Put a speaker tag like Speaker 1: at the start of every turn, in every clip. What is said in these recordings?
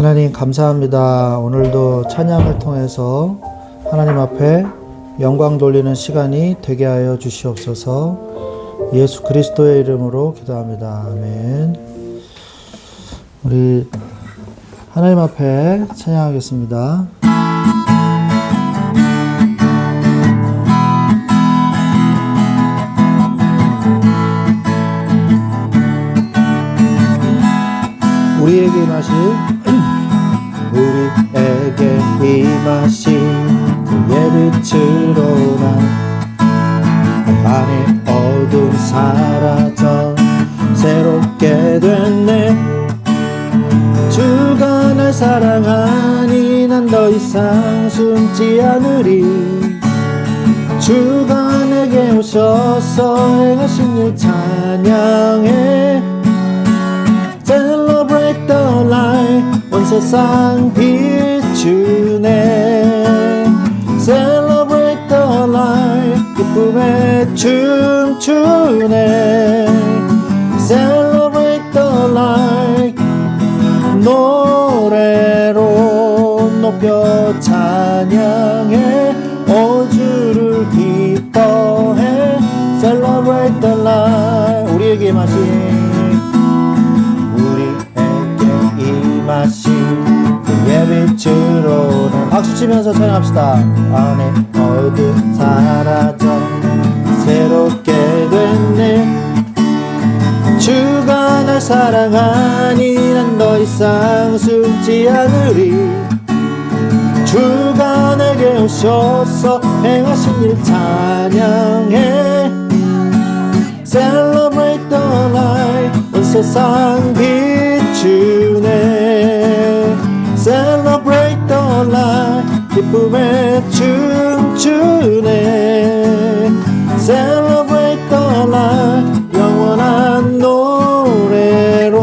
Speaker 1: 하나님 감사합니다. 오늘도 찬양을 통해서 하나님 앞에 영광 돌리는 시간이 되게 하여 주시옵소서. 예수 그리스도의 이름으로 기도합니다. 아멘. 우리 하나님 앞에 찬양하겠습니다. 우리에게 임하신 우리에게 임하신 그의 빛으로 난 안에 어둠 사라져 새롭게 됐네. 주가 날 사랑하니 난 더 이상 숨지 않으리. 주가 내게 오셔서 행하신 일 찬양해. Celebrate the light, 온 세상 비추네. Celebrate the light, 기쁨에 춤추네. Celebrate the light, 노래로 높여 찬양해. 오 주를 기뻐해. Celebrate the light, 우리에게 임하신 그의 빛으로 난 박수치면서 찬양합시다. 안에 어둠 사라져 새롭게 됐네. 주가 날 사랑하니 난 더 이상 숨지 않으리. 주가 내게 오셔서 행하신 일 찬양해. Celebrate the light, 온 세상 비추네. Celebrate the light, 기쁨에 춤추네. Celebrate the light, 영원한 노래로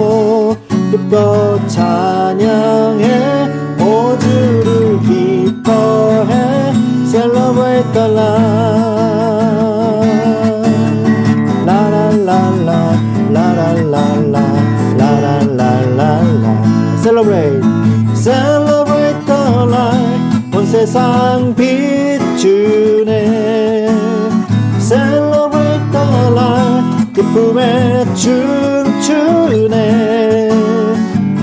Speaker 1: 기뻐 찬양해. 오 주를 기뻐해. Celebrate the light. 라라라라 라라라라 라라라라. Celebrate, celebrate the light, 온 세상 비추네. Celebrate the light, 기쁨에 춤추네.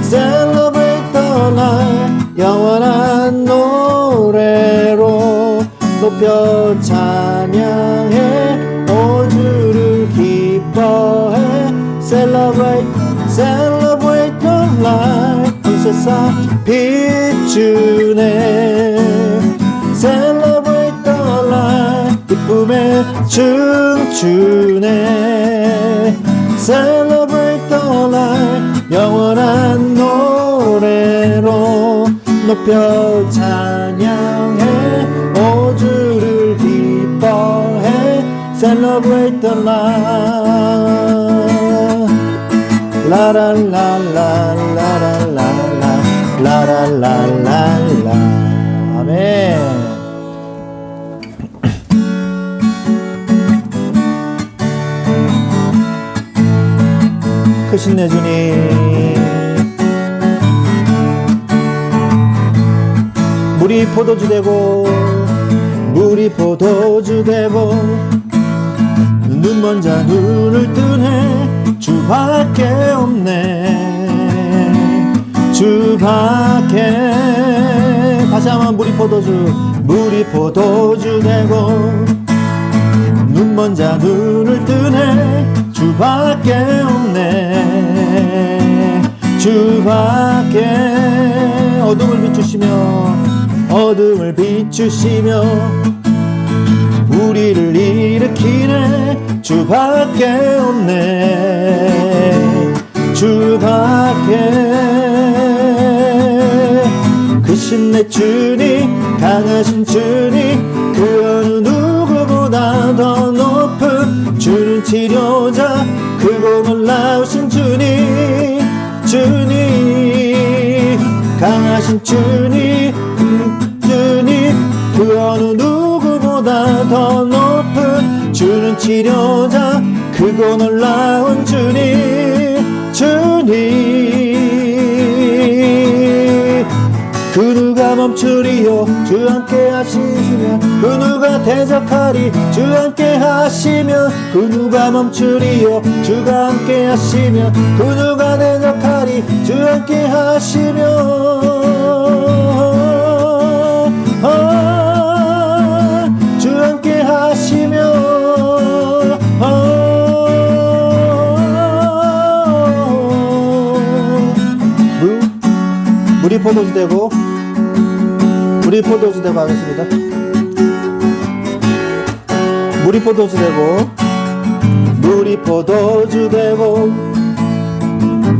Speaker 1: Celebrate the light, 영원한 노래로 높여 찬양해. 오 주를 기뻐해. Celebrate, celebrate the light, 온 세상 비추네. Celebrate the light, 기쁨에 춤추네. Celebrate the light, 영원한 노래로 높여 찬양해. 오 주를 기뻐해. Celebrate the light. 라라라라라라라라라라라라. 아멘. 크신 내 주님, 물이 포도주 되고 물이 포도주 되고 눈 먼 자 눈을 뜨네. 주밖에 없네. 주밖에. 다시 한번 물이 포도주 되고 눈 먼 자 눈을 뜨네. 주밖에 없네. 주밖에. 어둠을 비추시며 우리를 일으키네. 주밖에 없네. 주밖에. 크신 내 주님, 강하신 주님, 그 어느 누구보다 더 높은 주는 치료자, 크고 놀라우신 주님. 주님, 강하신 주님, 그 어느 누구보다 더 높은 주는 치료자, 크고 놀라운 주님. 주님, 그 누가 멈추리요 주 함께 하시면 그 누가 대적하리 주 함께 하시면 그 누가 멈추리요 주가 함께 하시면 그 누가 대적하리 주 함께 하시면 주 함께 하시면 물이 포도주 되고 물이 포도주 되고 하겠습니다. 물이 포도주 되고 물이 포도주 되고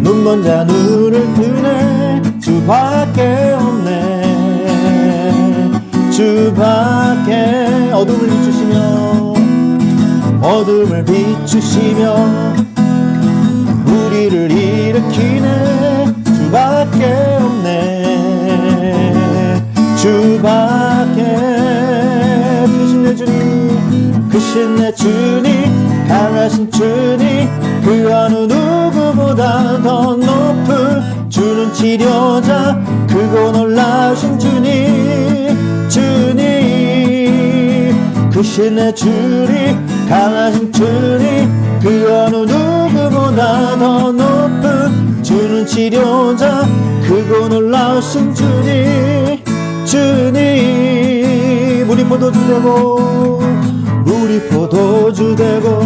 Speaker 1: 눈먼 자 눈을 뜨네 주밖에 없네 주밖에 어둠을 비추시며 어둠을 비추시며 우리를 일으키네 주밖에 없네 주밖에 크신 내 주님 크신 내 주님 강하신 주님 그 어느 누구보다 더 높은 주는 치료자 크고 놀라우신 주님 주님 크신 내 주님 강하신 주님 그 어느 누구보다 더 높은 주는 치료자 크고 놀라우신 주님 주님 물이 포도주 되고 물이 포도주 되고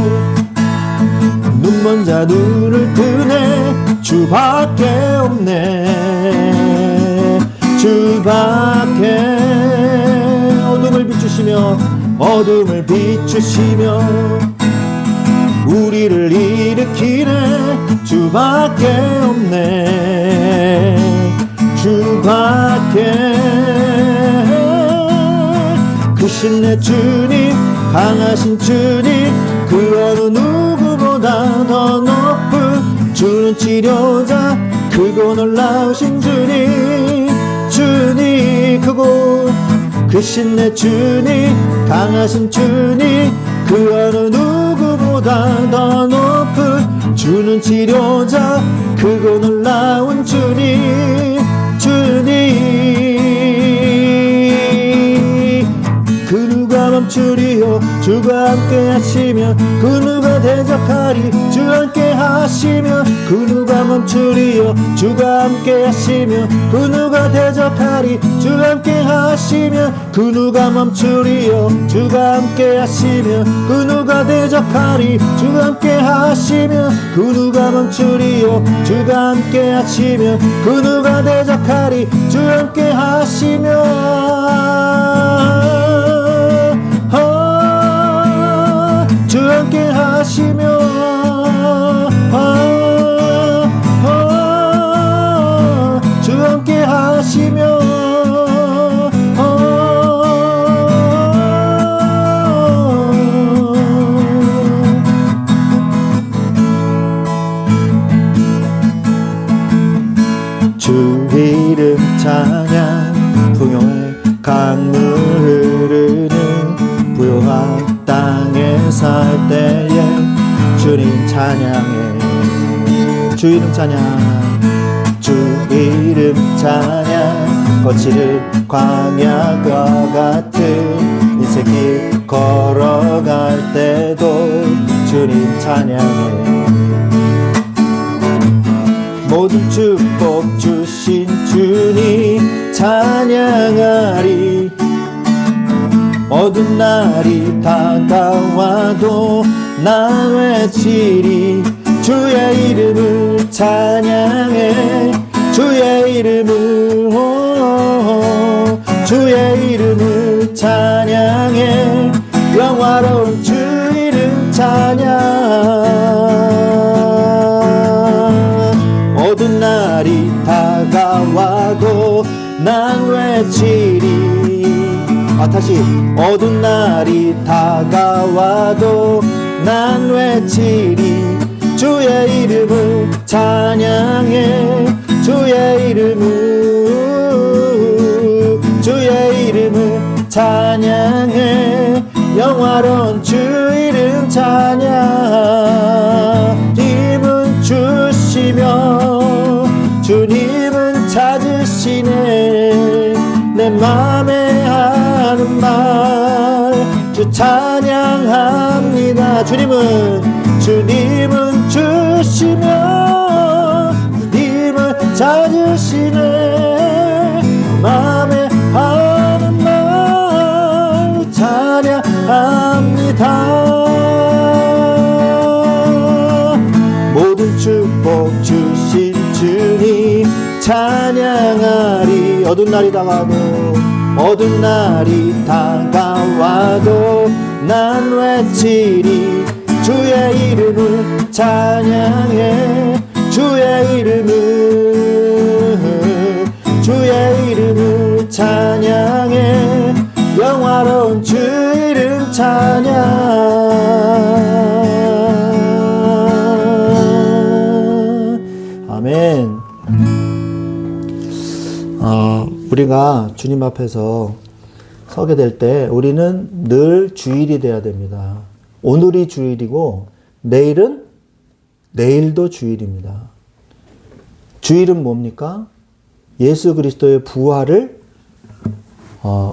Speaker 1: 눈먼 자 눈을 뜨네 주밖에 없네 주밖에 어둠을 비추시며 어둠을 비추시며 우리를 일으키네 주밖에 없네 주밖에 크신 내 주님 강하신 주님 그 어느 누구보다 더 높은 주는 치료자 크고 놀라우신 주님 주님 크고 크신 내 주님 강하신 주님 그 어느 누구보다 더 높은 주는 치료자 크고 놀라운 주님 주님 그 누가 멈추리요 주가 함께 하시면 그 누가 대적하리 주 함께 하시면 그 누가 멈추리요 주가 함께 하시면 그 누가 대적하리 주 함께 하시면 그 누가 멈추리요 주가 함께 하시면 그 누가 대적하리 주 함께 하시면 그 누가 멈추리요 주가 함께 하시면 그 누가 대적하리 주 함께 하시면 주 함께 하시며 주 함께 하시며 주 이름 찬양 풍요의 강물 흐르는 부요한 땅에 살 때에 주님 찬양해 주 이름 찬양 주 이름 찬양 거칠은 광야와 같은 인생길 걸어갈 때도 주님 찬양해 모든 축복 주신 주님 찬양하리 어두운 날이 다가와도 나 외치리 주의 이름을 찬양해 주의 이름을 주의 이름을 찬양해 영화로운 주 이름 찬양 어두운 날이 다가와도 난 외치리 다시 어두운 날이 다가와도 난 외치리 주의 이름을 찬양해 주의 이름을 찬양해 영화로운 주 이름 찬양 주님은 주시며 주님은 찾으시네 내 맘에 하는 말 주 찬양합니다. 주님은 주시며 주님을 찾으시네. 맘에 하는 말 찬양합니다. 모든 축복 주신 주님 찬양하리. 어두운 날이 다가와도 난 외치리. 주의 이름을 찬양해. 주의 이름을 찬양해. 영화로운 주 이름 찬양. 아멘. 우리가 주님 앞에서 서게 될 때 우리는 늘 주일이 돼야 됩니다. 오늘이 주일이고 내일도 주일입니다. 주일은 뭡니까? 예수 그리스도의 부활을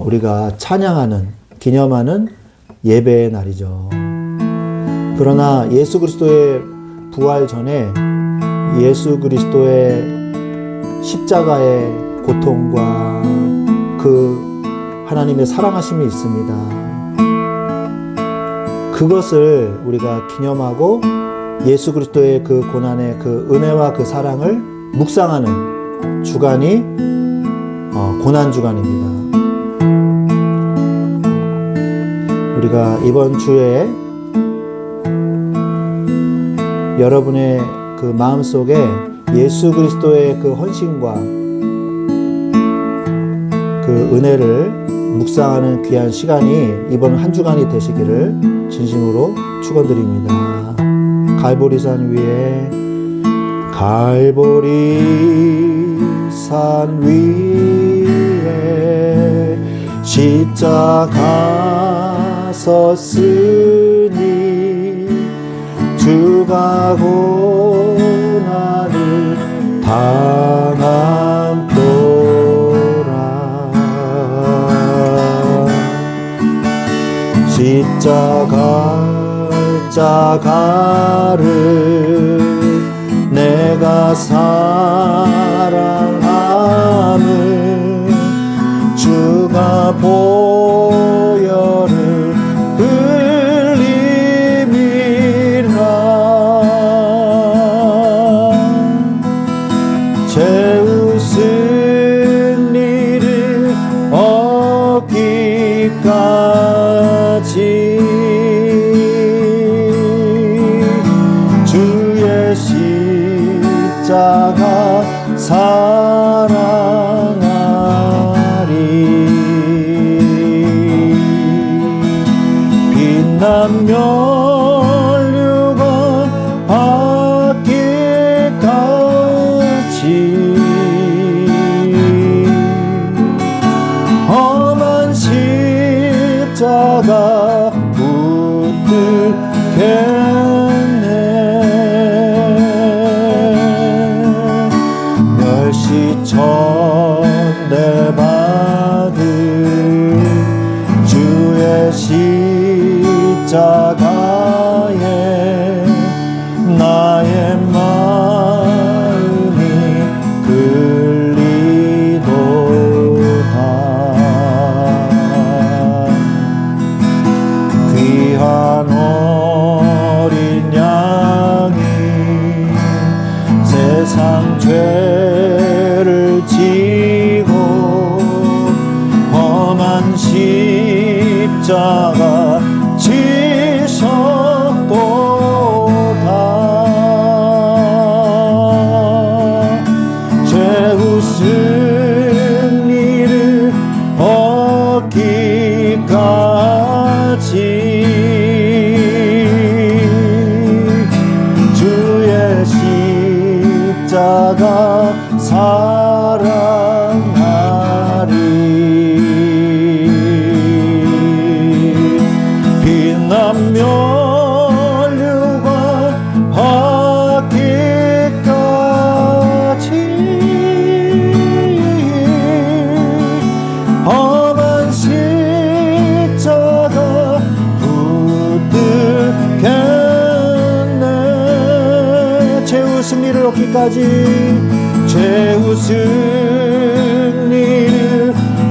Speaker 1: 우리가 찬양하는, 기념하는 예배의 날이죠. 그러나 예수 그리스도의 부활 전에 예수 그리스도의 십자가의 고통과 그 하나님의 사랑하심이 있습니다. 그것을 우리가 기념하고 예수 그리스도의 그 고난의 그 은혜와 그 사랑을 묵상하는 주간이 고난 주간입니다. 우리가 이번 주에 여러분의 그 마음속에 예수 그리스도의 그 헌신과 그 은혜를 묵상하는 귀한 시간이 이번 한 주간이 되시기를 진심으로 축원드립니다. 갈보리산 위에 십자가 섰으니 주가 고난을 당함도라. 십자가를 내가 사랑함을 주가 보혈을 흘림이라. 죄우승 일을 얻기까지 주의 십자가 사랑하리. 빛난 멸류관 받기까지 험한 십자가 붙들겠네. 멸시천대 받은 주의 십자가에 나의 마음이 끌리도다. 귀한 승리를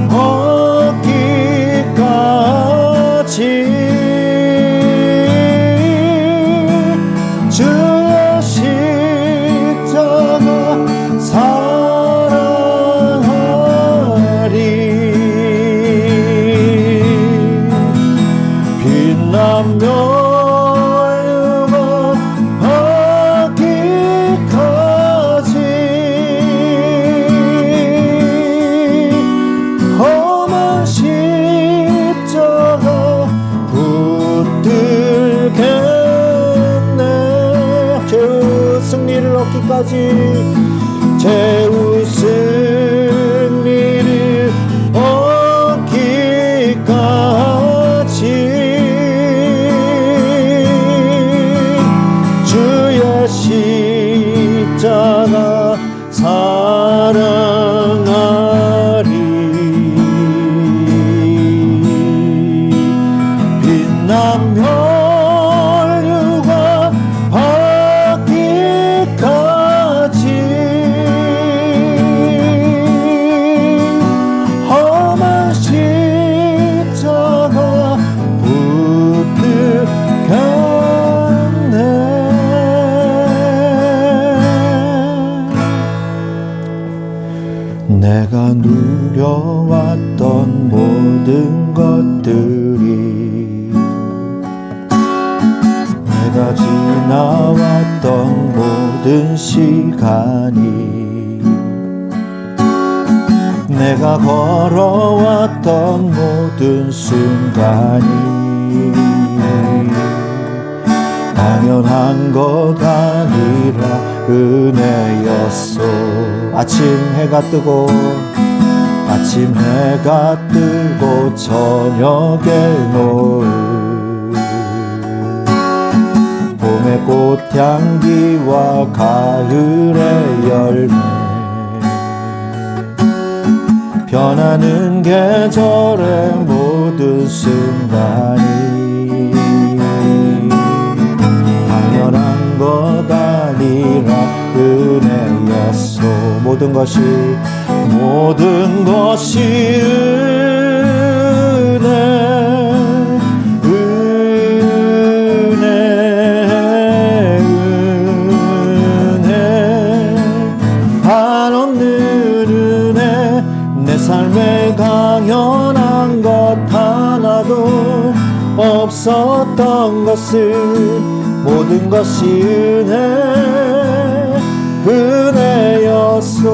Speaker 1: 얻기까지 주의 십자가 사랑하리. 빛나며 험한 십자가 붙들겠네. 죄의 승리를 얻기까지, 죄의 승리를 얻기까지 주의 십자가 사랑하리. 빛난 멸류관 받기까지 험한 십자가 붙들겠네. 내가 누려왔던 모든 것들이, 내가 지나왔던 모든 시간이, 내가 걸어왔던 모든 순간이 당연한 것 아니라 은혜였소. 아침 해가 뜨고 저녁에 노을, 봄의 꽃향기와 가을의 열매, 변하는 계절의 모든 순간이 당연한 것 아니라 은혜였소. 모든 것이 은혜 한없는 은혜. 내 삶에 당연한 것 하나도 없었던 것을, 모든 것이 은혜였소.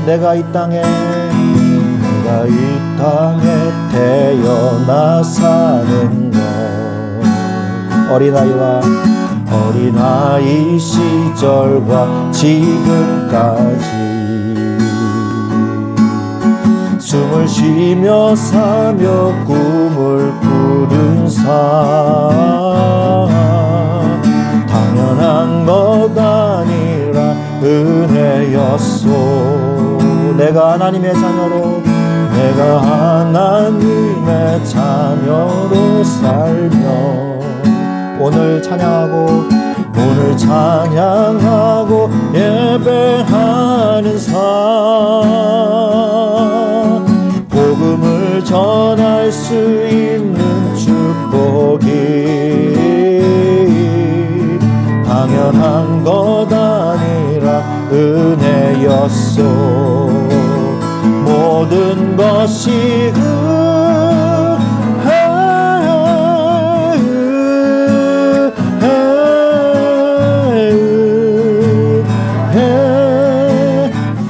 Speaker 1: 내가 이 땅에 태어나 사는 것, 어린아이 시절과 지금까지 숨을 쉬며 사며 꿈을 꾸는 삶, 당연한 것 아니라 은혜였소. 내가 하나님의 자녀로 살며 오늘 찬양하고 예배하는 삶, 복음을 전할 수 있는 축복이 당연한 것 아니라 은혜였소. 모든 것이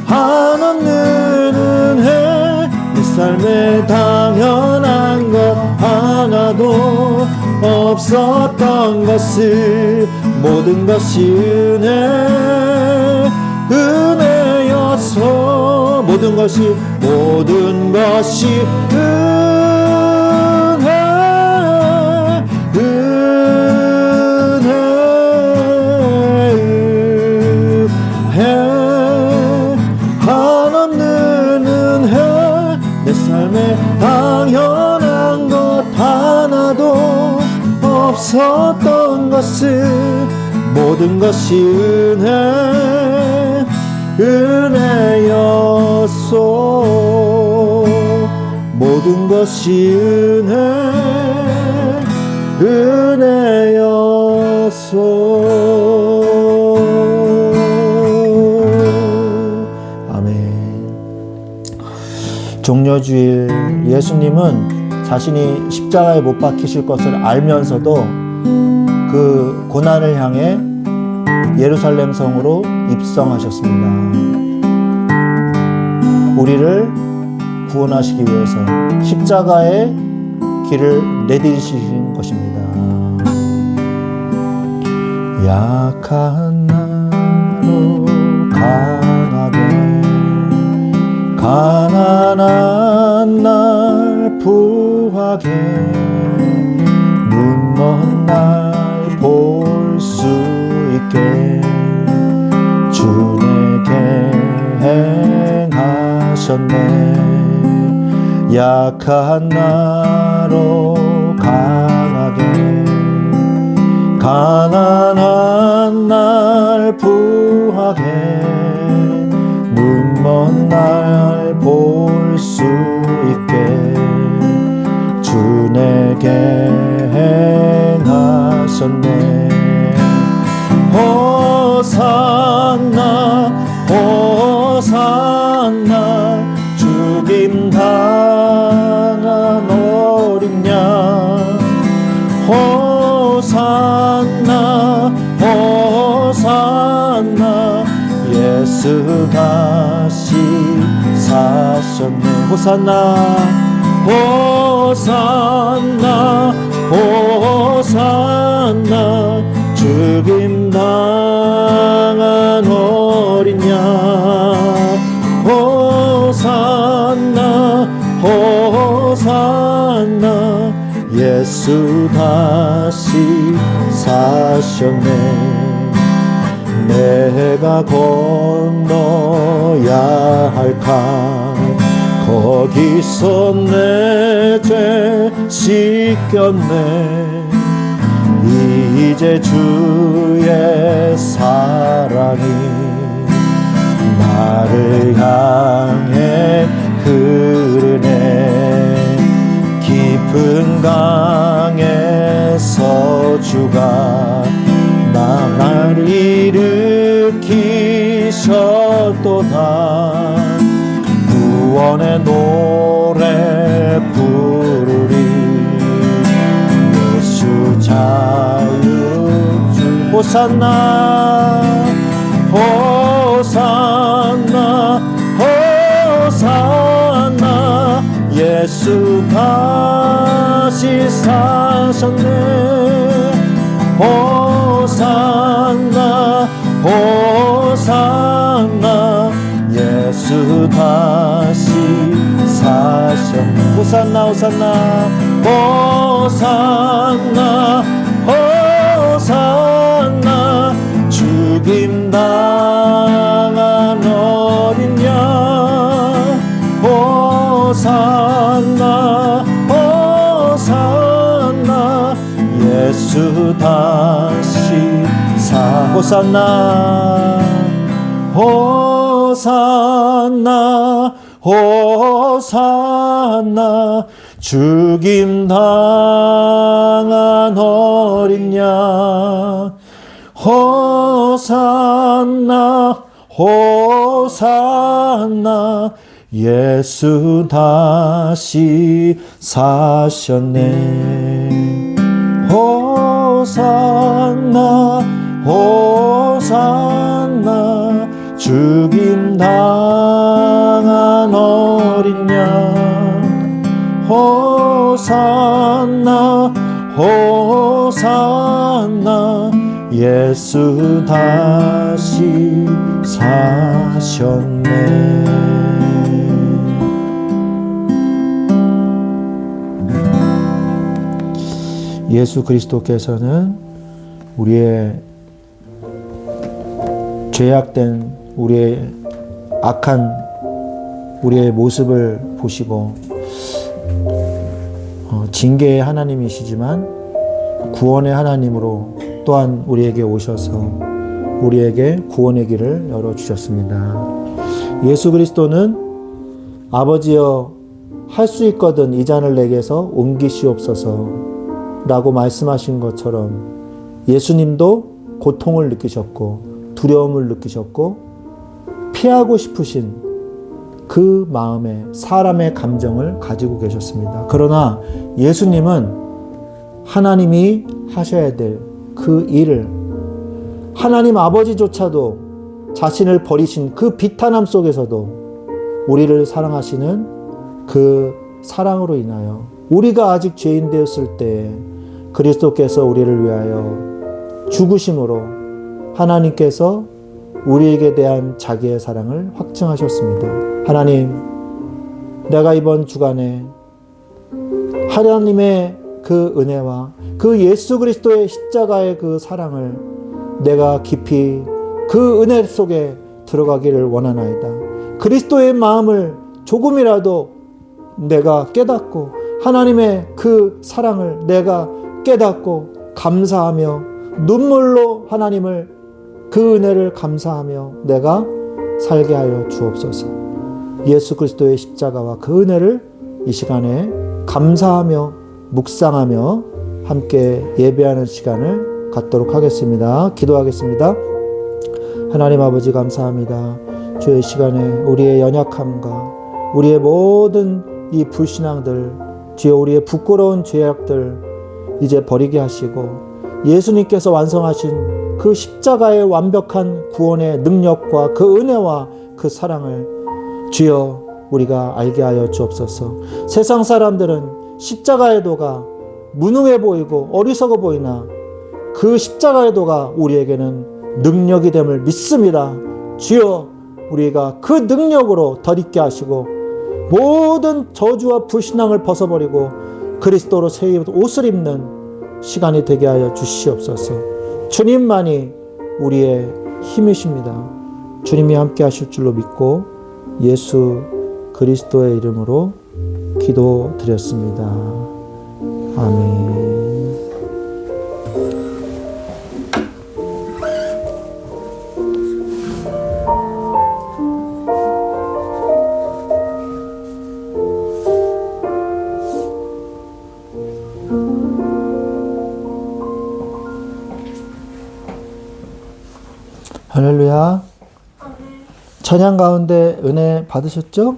Speaker 1: 한없는 은혜. 내 삶에 당연한 것 하나도 없었던 것을, 모든 것이 은혜였소. 모든 것이 한없는 은혜. 내 삶에 당연한 것 하나도 없었던 것을, 모든 것이 은혜였소. 모든 것이 은혜였소. 아멘. 종려주일, 예수님은 자신이 십자가에 못 박히실 것을 알면서도 그 고난을 향해 예루살렘 성으로 입성하셨습니다. 우리를 구원하시기 위해서 십자가의 길을 내디디신 것입니다. 약한 나로 강하게, 가난한 날 부하게, 눈먼 날 볼 수 있게 주 내게 행하셨네. 약한 나로 강하게, 가난한 날 부하게, 눈먼 날 볼 수 있게 주 내게 행하셨네. 호산나 호산나 죽임 당한 어린 양. 호산나 호산나 예수 다시 사셨네. 호산나 호산나 호산나 죽임 당한 어린 양. 호산나 호산나 예수 다시 사셨네. 내가 건너야 할 강 거기서 내 죄 씻겼네. 이제 주의 사랑이 나를 향해 흐르네. 깊은 강에서 주가 날 일으키셨도다. 구원의 노래 부르리. 예수 자유주. 호산나 호산나 호산나 예수 다시 사셨네. 호산나 호산나 예수 다시 사셨네. 호산나 호산나 호산나 호산나 죽임 당한 어린 양. 호산나 호산나 예수 다시 호산나 호산나 호산나 죽임 당한 어린 양. 호산나 호산나 예수 다시 사셨네. 호산나 호산나 죽임 당한 어린 양. 호산나 호산나 예수 다시 사셨네. 예수 그리스도께서는 우리의 죄악된 우리의 악한 우리의 모습을 보시고 징계의 하나님이시지만 구원의 하나님으로 또한 우리에게 오셔서 우리에게 구원의 길을 열어주셨습니다. 예수 그리스도는 아버지여 할 수 있거든 이 잔을 내게서 옮기시옵소서 라고 말씀하신 것처럼 예수님도 고통을 느끼셨고 두려움을 느끼셨고 피하고 싶으신 그 마음에 사람의 감정을 가지고 계셨습니다. 그러나 예수님은 하나님이 하셔야 될 그 일을 하나님 아버지조차도 자신을 버리신 그 비탄함 속에서도 우리를 사랑하시는 그 사랑으로 인하여 우리가 아직 죄인 되었을 때 그리스도께서 우리를 위하여 죽으심으로 하나님께서 우리에게 대한 자기의 사랑을 확증하셨습니다. 하나님, 내가 이번 주간에 하나님의 그 은혜와 그 예수 그리스도의 십자가의 그 사랑을 내가 깊이 그 은혜 속에 들어가기를 원하나이다. 그리스도의 마음을 조금이라도 내가 깨닫고 하나님의 그 사랑을 내가 깨닫고 감사하며 눈물로 하나님을 그 은혜를 감사하며 내가 살게 하여 주옵소서. 예수 그리스도의 십자가와 그 은혜를 이 시간에 감사하며 묵상하며 함께 예배하는 시간을 갖도록 하겠습니다. 기도하겠습니다. 하나님 아버지 감사합니다. 주의 시간에 우리의 연약함과 우리의 모든 이 불신앙들, 주여 우리의 부끄러운 죄악들 이제 버리게 하시고 예수님께서 완성하신 그 십자가의 완벽한 구원의 능력과 그 은혜와 그 사랑을 주여 우리가 알게 하여 주옵소서. 세상 사람들은 십자가의 도가 무능해 보이고 어리석어 보이나 그 십자가의 도가 우리에게는 능력이 됨을 믿습니다. 주여 우리가 그 능력으로 덧입게 하시고 모든 저주와 불신앙을 벗어버리고 그리스도로 새 옷을 입는 시간이 되게 하여 주시옵소서. 주님만이 우리의 힘이십니다. 주님이 함께 하실 줄로 믿고 예수 그리스도의 이름으로 기도드렸습니다. 아멘. 할렐루야. 찬양 가운데 은혜 받으셨죠?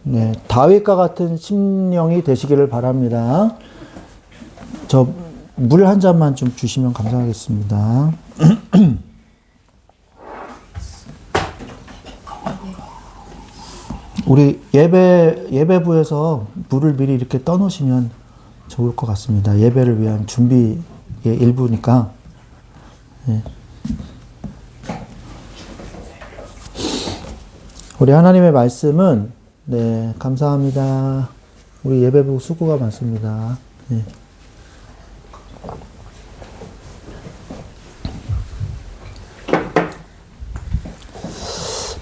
Speaker 1: 네, 다윗과 같은 심령이 되시기를 바랍니다. 저 물 한 잔만 좀 주시면 감사하겠습니다. 우리 예배부에서 물을 미리 이렇게 떠놓으시면 좋을 것 같습니다. 예배를 위한 준비의 일부니까. 네. 우리 하나님의 말씀은 네, 감사합니다. 우리 예배부 수고가 많습니다. 네.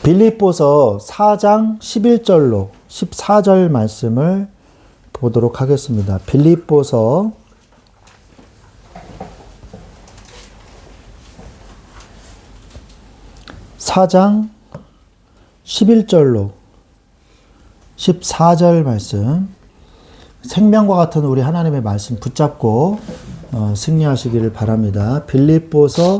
Speaker 1: 빌립보서 4장 11절로 14절 말씀을 보도록 하겠습니다. 빌립보서 4장 11절로 14절 말씀, 생명과 같은 우리 하나님의 말씀 붙잡고 승리하시기를 바랍니다. 빌립보서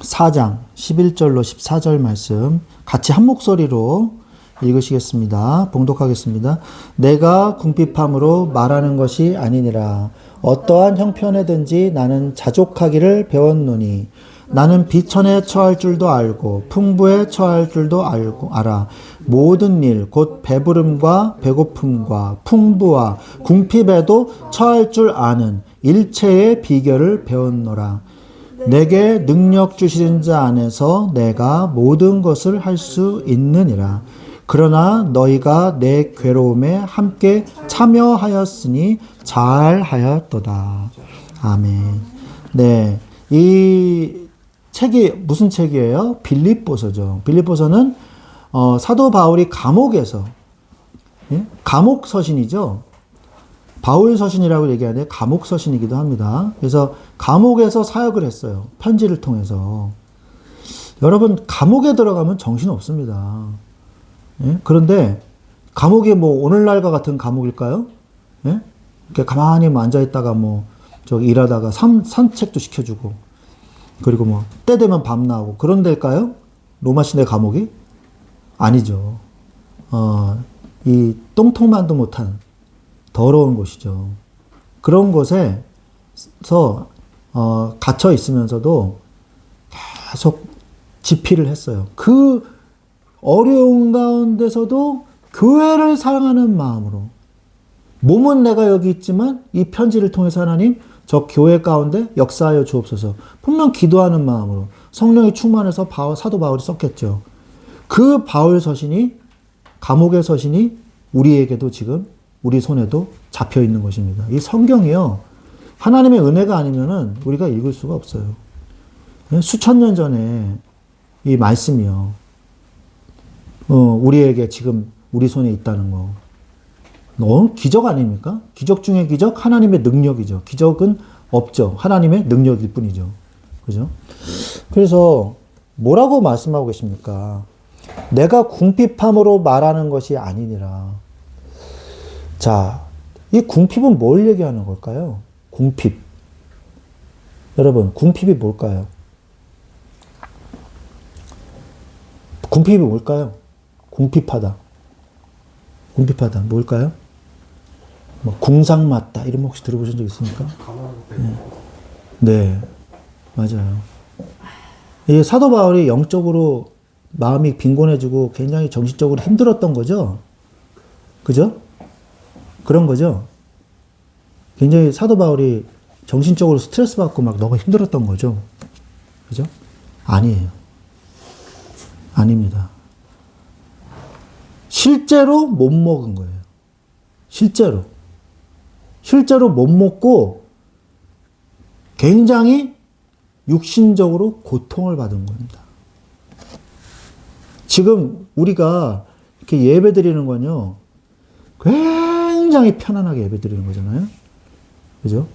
Speaker 1: 4장 11절로 14절 말씀 같이 한 목소리로 읽으시겠습니다. 봉독하겠습니다. 내가 궁핍함으로 말하는 것이 아니니라. 어떠한 형편에든지 나는 자족하기를 배웠노니 나는 비천에 처할 줄도 알고 풍부에 처할 줄도 알아. 모든 일 곧 배부름과 배고픔과 풍부와 궁핍에도 처할 줄 아는 일체의 비결을 배웠노라. 내게 능력 주시는 자 안에서 내가 모든 것을 할 수 있느니라. 그러나 너희가 내 괴로움에 함께 참여하였으니 잘하였도다. 아멘. 네, 이 책이 무슨 책이에요? 빌립보서죠. 빌립보서는 사도 바울이 감옥에서, 감옥 서신이죠. 바울 서신이라고 얘기하는데 감옥 서신이기도 합니다. 그래서 감옥에서 사역을 했어요. 편지를 통해서. 여러분, 감옥에 들어가면 정신 없습니다. 예? 그런데 감옥이 뭐 오늘날과 같은 감옥일까요? 예? 이렇게 가만히 뭐 앉아있다가 뭐 저기 일하다가 산책도 시켜주고, 그리고 뭐 때 되면 밤 나오고 그런 데일까요? 로마 시내 감옥이? 아니죠. 이 똥통만도 못한 더러운 곳이죠. 그런 곳에서 갇혀 있으면서도 계속 집필을 했어요. 그 어려운 가운데서도 교회를 사랑하는 마음으로, 몸은 내가 여기 있지만 이 편지를 통해서 하나님 저 교회 가운데 역사하여 주옵소서. 분명 기도하는 마음으로 성령이 충만해서 사도 바울이 썼겠죠. 그 바울 서신이, 감옥의 서신이 우리에게도 지금 우리 손에도 잡혀 있는 것입니다. 이 성경이요, 하나님의 은혜가 아니면은 우리가 읽을 수가 없어요. 수천 년 전에 이 말씀이요, 우리에게 지금 우리 손에 있다는 거, 너무 기적 아닙니까? 기적 중에 기적, 하나님의 능력이죠. 기적은 없죠. 하나님의 능력일 뿐이죠. 그죠? 그래서 뭐라고 말씀하고 계십니까? 내가 궁핍함으로 말하는 것이 아니니라. 자, 이 궁핍은 뭘 얘기하는 걸까요? 궁핍. 여러분, 궁핍이 뭘까요? 궁핍이 뭘까요? 궁핍하다. 궁핍하다. 뭘까요? 뭐 궁상 맞다. 이런 거 혹시 들어보신 적 있습니까? 네. 맞아요. 이 사도 바울이 영적으로 마음이 빈곤해지고 굉장히 정신적으로 힘들었던 거죠? 그죠? 그런 거죠? 굉장히 사도 바울이 정신적으로 스트레스 받고 막 너무 힘들었던 거죠? 그죠? 아니에요. 아닙니다. 실제로 못 먹은 거예요. 실제로 못 먹고 굉장히 육신적으로 고통을 받은 겁니다. 지금 우리가 이렇게 예배 드리는 건요, 굉장히 편안하게 예배 드리는 거잖아요. 그죠?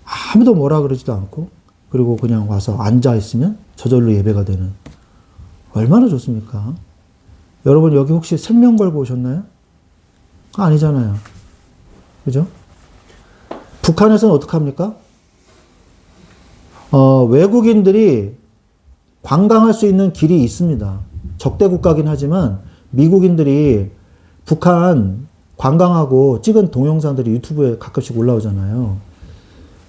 Speaker 1: 아무도 뭐라 그러지도 않고, 그리고 그냥 와서 앉아있으면 저절로 예배가 되는. 얼마나 좋습니까? 여러분, 여기 혹시 생명 걸고 오셨나요? 아니잖아요. 그죠? 북한에서는 어떻게 합니까? 외국인들이 관광할 수 있는 길이 있습니다. 적대 국가긴 하지만 미국인들이 북한 관광하고 찍은 동영상들이 유튜브에 가끔씩 올라오잖아요.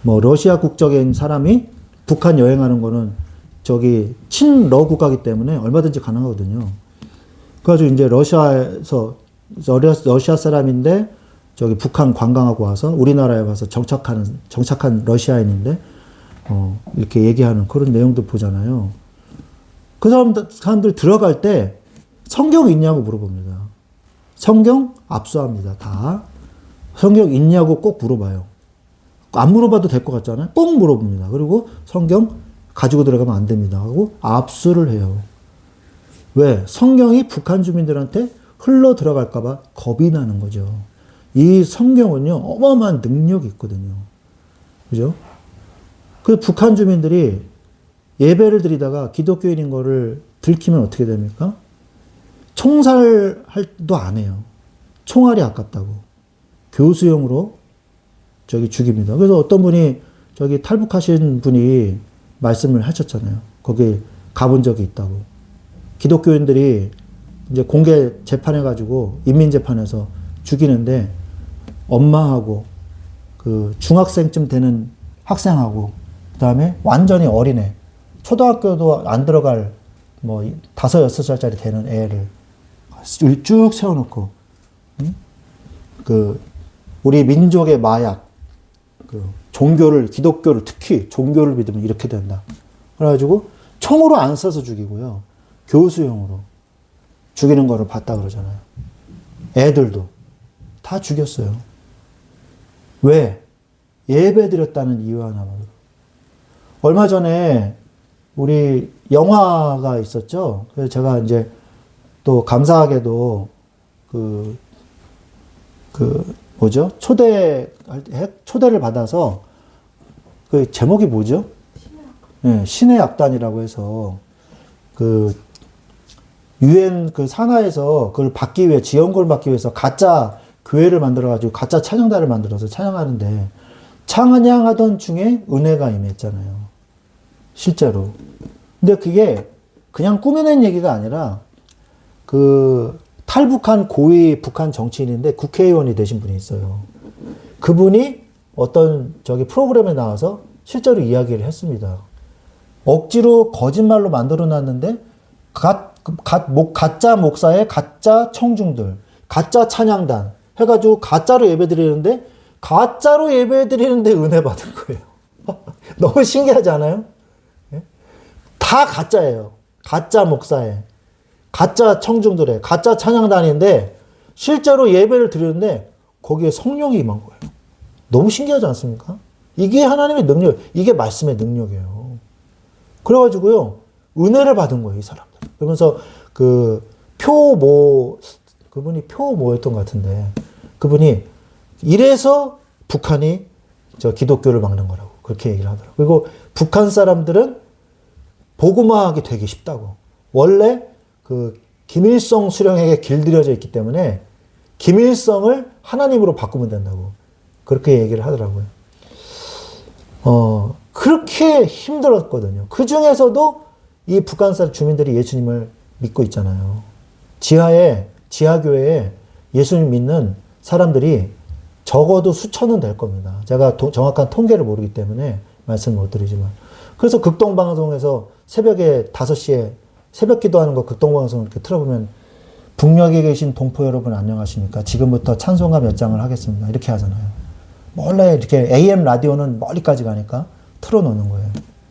Speaker 1: 뭐 러시아 국적인 사람이 북한 여행하는 거는 저기 친러 국가이기 때문에 얼마든지 가능하거든요. 그래가지고 이제 러시아 사람인데 저기 북한 관광하고 와서 우리나라에 와서 정착한 러시아인인데 이렇게 얘기하는 그런 내용도 보잖아요. 그 사람들 들어갈 때 성경 있냐고 물어봅니다. 성경 압수합니다. 다. 성경 있냐고 꼭 물어봐요. 안 물어봐도 될 것 같잖아요. 꼭 물어봅니다. 그리고 성경 가지고 들어가면 안 됩니다 하고 압수를 해요. 왜? 성경이 북한 주민들한테 흘러 들어갈까 봐 겁이 나는 거죠. 이 성경은요, 어마어마한 능력이 있거든요. 그죠? 그 북한 주민들이 예배를 드리다가 기독교인인 거를 들키면 어떻게 됩니까? 총살도 안 해요. 총알이 아깝다고. 교수형으로 저기 죽입니다. 그래서 어떤 분이 저기 탈북하신 분이 말씀을 하셨잖아요. 거기 가본 적이 있다고. 기독교인들이 이제 공개 재판해가지고 인민재판에서 죽이는데 엄마하고 그 중학생쯤 되는 학생하고 그 다음에 완전히 어린애, 초등학교도 안 들어갈 뭐 5, 6살짜리 되는 애를 쭉 세워놓고, 그 우리 민족의 마약, 그 기독교를 특히 종교를 믿으면 이렇게 된다. 그래가지고 총으로 안 쏴서 죽이고요, 교수형으로 죽이는 거를 봤다 그러잖아요. 애들도 다 죽였어요. 왜? 예배 드렸다는 이유 하나만으로. 얼마 전에 우리 영화가 있었죠. 그래서 제가 이제 또 감사하게도 뭐죠? 초대를 받아서 그 제목이 뭐죠? 네, 신의 악단이라고 해서 그 유엔 그 산하에서 그걸 받기 위해 지원금을 받기 위해서 가짜 교회를 만들어가지고 가짜 찬양단을 만들어서 찬양하는데 찬양하던 중에 은혜가 임했잖아요. 실제로. 근데 그게 그냥 꾸며낸 얘기가 아니라 그 탈북한 고위 북한 정치인인데 국회의원이 되신 분이 있어요. 그분이 어떤 저기 프로그램에 나와서 실제로 이야기를 했습니다. 억지로 거짓말로 만들어 놨는데 가짜 목사의 가짜 청중들, 가짜 찬양단 해가지고 가짜로 예배드리는데 은혜 받은 거예요. 너무 신기하지 않아요? 다 가짜예요. 가짜 목사에, 가짜 청중들의, 가짜 찬양단인데 실제로 예배를 드리는데 거기에 성령이 임한 거예요. 너무 신기하지 않습니까? 이게 하나님의 능력, 이게 말씀의 능력이에요. 그래가지고요, 은혜를 받은 거예요, 이 사람들. 그러면서 그분이 표모였던 것 같은데, 그분이 이래서 북한이 저 기독교를 막는 거라고 그렇게 얘기를 하더라고요. 그리고 북한 사람들은 복음화하게 되기 쉽다고. 원래 그 김일성 수령에게 길들여져 있기 때문에 김일성을 하나님으로 바꾸면 된다고 그렇게 얘기를 하더라고요. 그렇게 힘들었거든요. 그 중에서도 이 북한 사람 주민들이 예수님을 믿고 있잖아요. 지하교회에 예수님 믿는 사람들이 적어도 수천은 될 겁니다. 제가 정확한 통계를 모르기 때문에 말씀 못 드리지만. 그래서 극동방송에서 새벽에 5시에 새벽 기도하는 거 극동방송 이렇게 틀어보면 북녘에 계신 동포 여러분 안녕하십니까? 지금부터 찬송가 몇 장을 하겠습니다. 이렇게 하잖아요. 원래 이렇게 AM 라디오는 멀리까지 가니까 틀어놓는 거예요.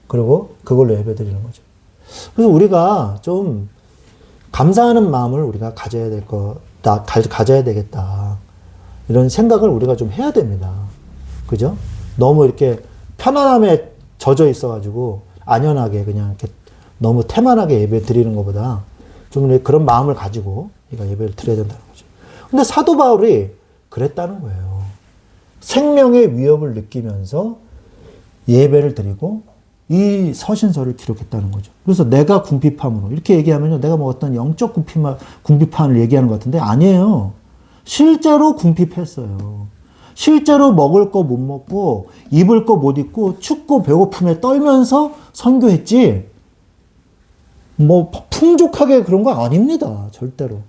Speaker 1: 그리고 그걸로 예배 드리는 거죠. 그래서 우리가 좀 감사하는 마음을 우리가 가져야 되겠다. 이런 생각을 우리가 좀 해야 됩니다. 그죠? 너무 이렇게 편안함에 젖어 있어가지고 안연하게 그냥 이렇게 너무 태만하게 예배 드리는 것보다 좀 그런 마음을 가지고 우리가 예배를 드려야 된다는 거죠. 근데 사도 바울이 그랬다는 거예요. 생명의 위협을 느끼면서 예배를 드리고 이 서신서를 기록했다는 거죠. 그래서 내가 궁핍함으로 이렇게 얘기하면요, 내가 뭐 어떤 영적 궁핍함을 얘기하는 것 같은데 아니에요. 실제로 궁핍했어요. 실제로 먹을 거 못 먹고 입을 거 못 입고 춥고 배고픔에 떨면서 선교했지 뭐 풍족하게 그런 거 아닙니다. 절대로.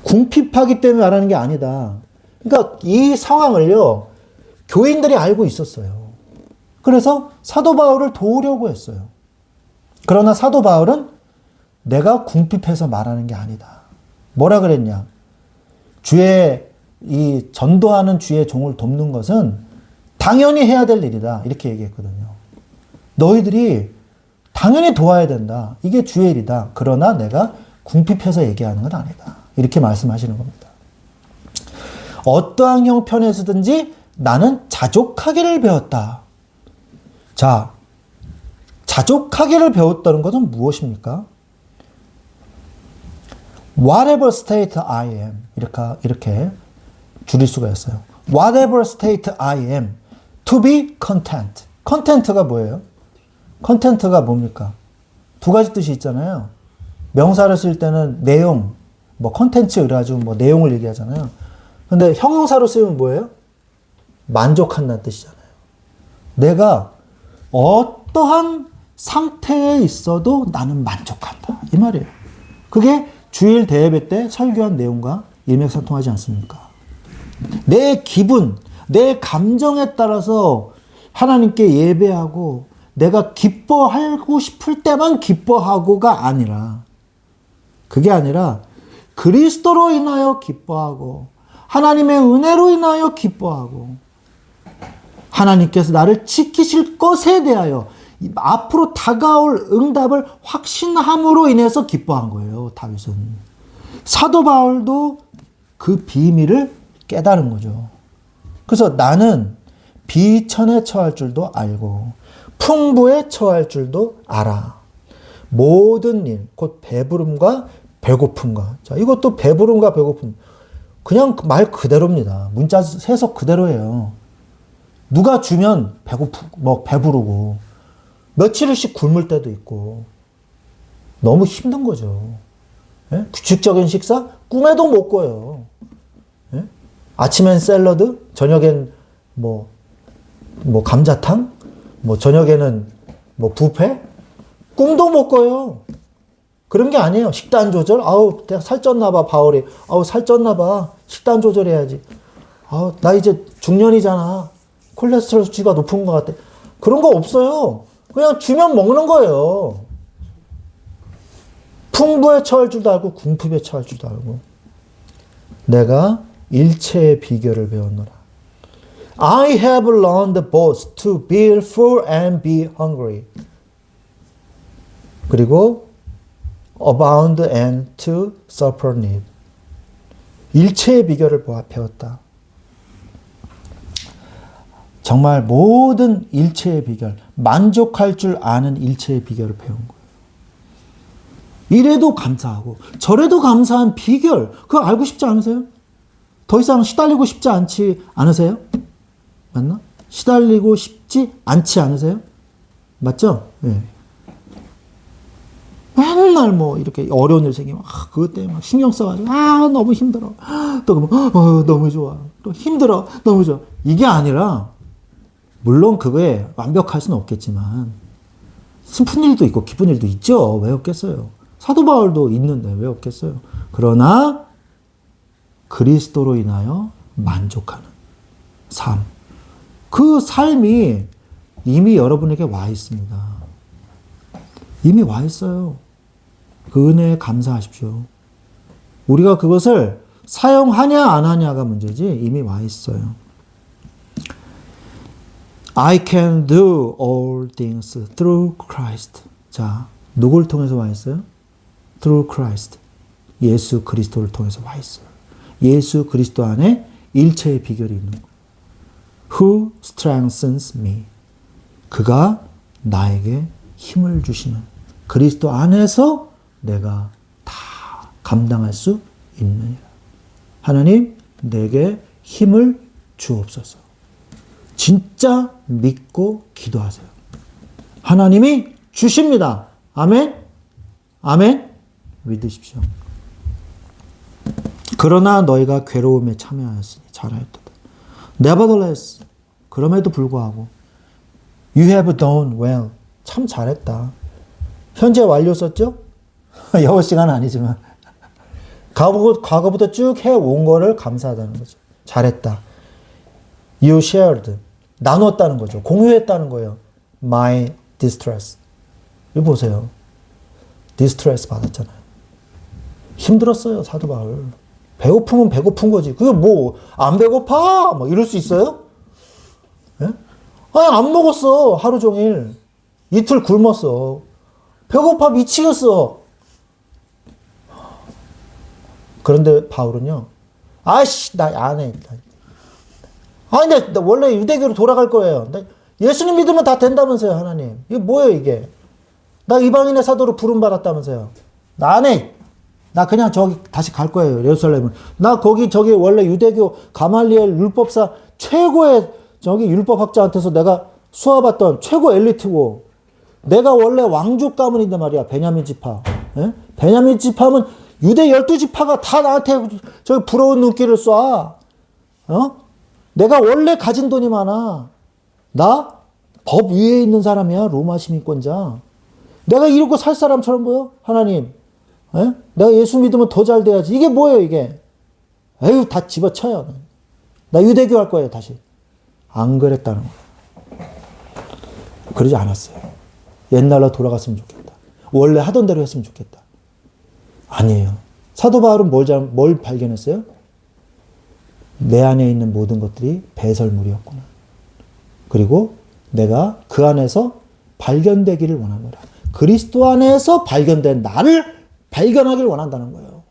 Speaker 1: 궁핍하기 때문에 말하는 게 아니다. 그러니까 이 상황을요, 교인들이 알고 있었어요. 그래서 사도 바울을 도우려고 했어요. 그러나 사도 바울은 내가 궁핍해서 말하는 게 아니다. 뭐라 그랬냐? 전도하는 주의 종을 돕는 것은 당연히 해야 될 일이다. 이렇게 얘기했거든요. 너희들이 당연히 도와야 된다. 이게 주의 일이다. 그러나 내가 궁핍해서 얘기하는 건 아니다. 이렇게 말씀하시는 겁니다. 어떠한 형편에서든지 나는 자족하기를 배웠다. 자, 자족하기를 배웠다는 것은 무엇입니까? Whatever state I am. 이렇게 줄일 수가 있어요. Whatever state I am. To be content. content가 뭐예요? content가 뭡니까? 두 가지 뜻이 있잖아요. 명사를 쓸 때는 내용, 뭐 컨텐츠 그래가지고 뭐 내용을 얘기하잖아요. 근데 형용사로 쓰면 뭐예요? 만족한다는 뜻이잖아요. 내가 어떠한 상태에 있어도 나는 만족한다. 이 말이에요. 그게 주일 대예배 때 설교한 내용과 일맥상통하지 않습니까? 내 기분, 내 감정에 따라서 하나님께 예배하고 내가 기뻐하고 싶을 때만 기뻐하고가 아니라, 그게 아니라 그리스도로 인하여 기뻐하고 하나님의 은혜로 인하여 기뻐하고 하나님께서 나를 지키실 것에 대하여 앞으로 다가올 응답을 확신함으로 인해서 기뻐한 거예요. 다윗은. 사도 바울도 그 비밀을 깨달은 거죠. 그래서 나는 비천에 처할 줄도 알고 풍부에 처할 줄도 알아. 모든 일, 곧 배부름과 배고픔과. 자, 이것도 배부름과 배고픔. 그냥 말 그대로입니다. 문자 해석 그대로예요. 누가 주면 배부르고, 며칠씩 굶을 때도 있고, 너무 힘든 거죠. 예? 규칙적인 식사? 꿈에도 못 꿔요. 예? 아침엔 샐러드, 저녁엔 감자탕, 저녁에는 뷔페? 꿈도 못 꿔요. 그런 게 아니에요. 식단 조절? 내가 살쪘나봐, 바울이. 살쪘나봐. 식단 조절해야지. 나 이제 중년이잖아. 콜레스테롤 수치가 높은 것 같아. 그런 거 없어요. 그냥 주면 먹는 거예요. 풍부에 처할 줄도 알고, 궁핍에 처할 줄도 알고. 내가 일체의 비결을 배웠노라. I have learned both to be full and be hungry. 그리고 abound and to suffer need. 일체의 비결을 배웠다. 정말 모든 일체의 비결, 만족할 줄 아는 일체의 비결을 배운 거예요. 이래도 감사하고 저래도 감사한 비결, 그거 알고 싶지 않으세요? 더 이상 시달리고 싶지 않지 않으세요? 맞나? 시달리고 싶지 않지 않으세요? 맞죠? 네. 맨날 이렇게 어려운 일 생기면 그것 때문에 막 신경 써가지고 너무 힘들어. 또 그러면 너무 좋아. 또 힘들어. 너무 좋아. 이게 아니라 물론 그거에 완벽할 수는 없겠지만 슬픈 일도 있고 기쁜 일도 있죠. 왜 없겠어요? 사도 바울도 있는데 왜 없겠어요? 그러나 그리스도로 인하여 만족하는 삶. 그 삶이 이미 여러분에게 와 있습니다. 이미 와 있어요. 그 은혜에 감사하십시오. 우리가 그것을 사용하냐 안 하냐가 문제지 이미 와 있어요. I can do all things through Christ. 자, 누굴 통해서 와 있어요? Through Christ. 예수 그리스도를 통해서 와 있어요. 예수 그리스도 안에 일체의 비결이 있는 거예요. Who strengthens me. 그가 나에게 힘을 주시는 그리스도 안에서 내가 다 감당할 수 있느니라. 하나님, 내게 힘을 주옵소서. 진짜 믿고 기도하세요. 하나님이 주십니다. 아멘? 아멘? 믿으십시오. 그러나 너희가 괴로움에 참여하였으니 잘하였도다. Nevertheless, 그럼에도 불구하고 You have done well. 참 잘했다. 현재 완료 썼죠? 영어 시간은 아니지만 과거부터 쭉 해온 거를 감사하다는 거죠. 잘했다. You shared. 나눴다는 거죠. 공유했다는 거예요. My distress. 이거 보세요. distress 받았잖아요. 힘들었어요, 사도 바울. 배고프면 배고픈 거지. 그게 안 배고파? 이럴 수 있어요? 예? 안 먹었어. 하루 종일. 이틀 굶었어. 배고파 미치겠어. 그런데 바울은요. 나 안 해. 근데 나 원래 유대교로 돌아갈 거예요. 예수님 믿으면 다 된다면서요, 하나님. 이게 뭐예요, 이게? 나 이방인의 사도로 부름받았다면서요. 나 안 해. 나 그냥 다시 갈 거예요, 예루살렘은. 나 원래 유대교 가말리엘 율법사 최고의 율법학자한테서 내가 수업받던 최고 엘리트고, 내가 원래 왕족 가문인데 말이야, 베냐민 지파. 예? 베냐민 지파면 유대 12지파가 다 나한테 부러운 눈길을 쏴. 내가 원래 가진 돈이 많아. 나 법 위에 있는 사람이야, 로마 시민권자. 내가 이러고 살 사람처럼 보여? 하나님. 예? 내가 예수 믿으면 더 잘 돼야지. 이게 뭐예요, 이게? 에휴, 다 집어쳐요. 나 유대교 할 거예요, 다시. 안 그랬다는 거예요. 그러지 않았어요. 옛날로 돌아갔으면 좋겠다. 원래 하던 대로 했으면 좋겠다. 아니에요. 사도 바울은 뭘 발견했어요? 내 안에 있는 모든 것들이 배설물이었구나. 그리고 내가 그 안에서 발견되기를 원하노라. 그리스도 안에서 발견된 나를 발견하기를 원한다는 거예요.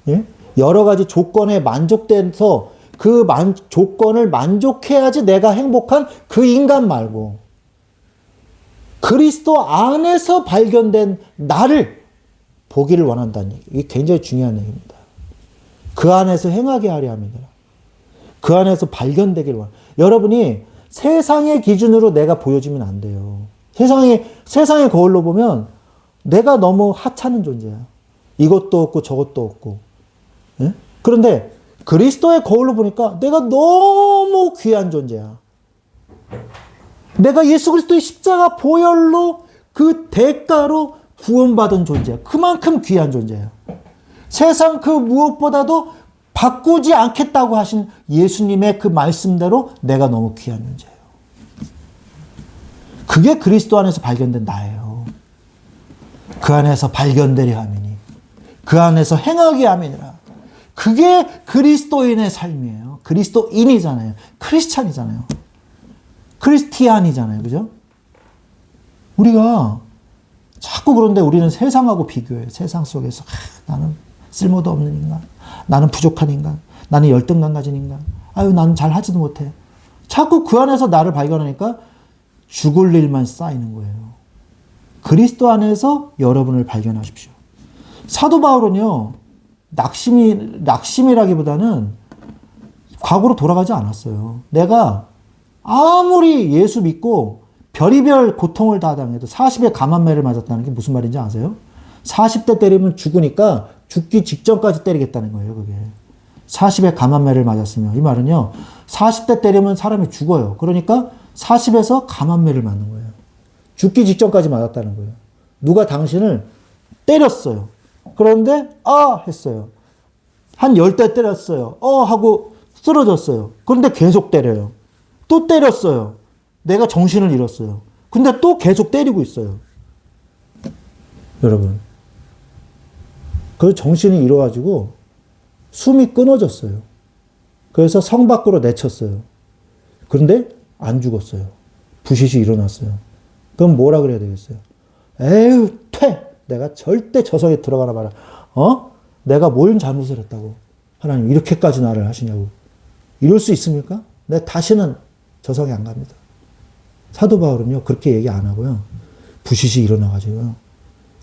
Speaker 1: 예? 여러 가지 조건에 만족돼서 그 조건을 만족해야지 내가 행복한 그 인간 말고 그리스도 안에서 발견된 나를 보기를 원한다는 얘기. 이게 굉장히 중요한 얘기입니다. 그 안에서 행하게 하려 함이니라. 그 안에서 발견되길 원합니다. 여러분이 세상의 기준으로 내가 보여지면 안 돼요. 세상의 거울로 보면 내가 너무 하찮은 존재야. 이것도 없고 저것도 없고. 예? 그런데 그리스도의 거울로 보니까 내가 너무 귀한 존재야. 내가 예수 그리스도의 십자가 보혈로 그 대가로 구원받은 존재야. 그만큼 귀한 존재야. 세상 그 무엇보다도 바꾸지 않겠다고 하신 예수님의 그 말씀대로 내가 너무 귀한 존재예요. 그게 그리스도 안에서 발견된 나예요. 그 안에서 발견되려 함이니 그 안에서 행하게 함이니라. 그게 그리스도인의 삶이에요. 그리스도인이잖아요. 크리스찬이잖아요. 크리스티안이잖아요. 그죠? 우리가 자꾸 그런데 우리는 세상하고 비교해요. 세상 속에서 나는 쓸모도 없는 인간, 나는 부족한 인간, 나는 열등감 가진 인간, 아유 나는 잘 하지도 못해. 자꾸 그 안에서 나를 발견하니까 죽을 일만 쌓이는 거예요. 그리스도 안에서 여러분을 발견하십시오. 사도 바울은요, 낙심이라기보다는 과거로 돌아가지 않았어요. 내가 아무리 예수 믿고 별의별 고통을 다 당해도 40에 감한매를 맞았다는 게 무슨 말인지 아세요? 40대 때리면 죽으니까 죽기 직전까지 때리겠다는 거예요, 그게. 40에 감한매를 맞았으면. 이 말은요, 40대 때리면 사람이 죽어요. 그러니까 40에서 감한매를 맞는 거예요. 죽기 직전까지 맞았다는 거예요. 누가 당신을 때렸어요. 그런데, 했어요. 한 10대 때렸어요. 하고 쓰러졌어요. 그런데 계속 때려요. 또 때렸어요. 내가 정신을 잃었어요. 근데 또 계속 때리고 있어요. 여러분. 그 정신이 잃어가지고 숨이 끊어졌어요. 그래서 성 밖으로 내쳤어요. 그런데 안 죽었어요. 부시시 일어났어요. 그럼 뭐라 그래야 되겠어요? 에휴, 내가 절대 저 성에 들어가라 마라. 내가 뭘 잘못을 했다고. 하나님 이렇게까지 나를 하시냐고. 이럴 수 있습니까? 내가 다시는 저 성에 안 갑니다. 사도 바울은요, 그렇게 얘기 안 하고요. 부시시 일어나가지고요.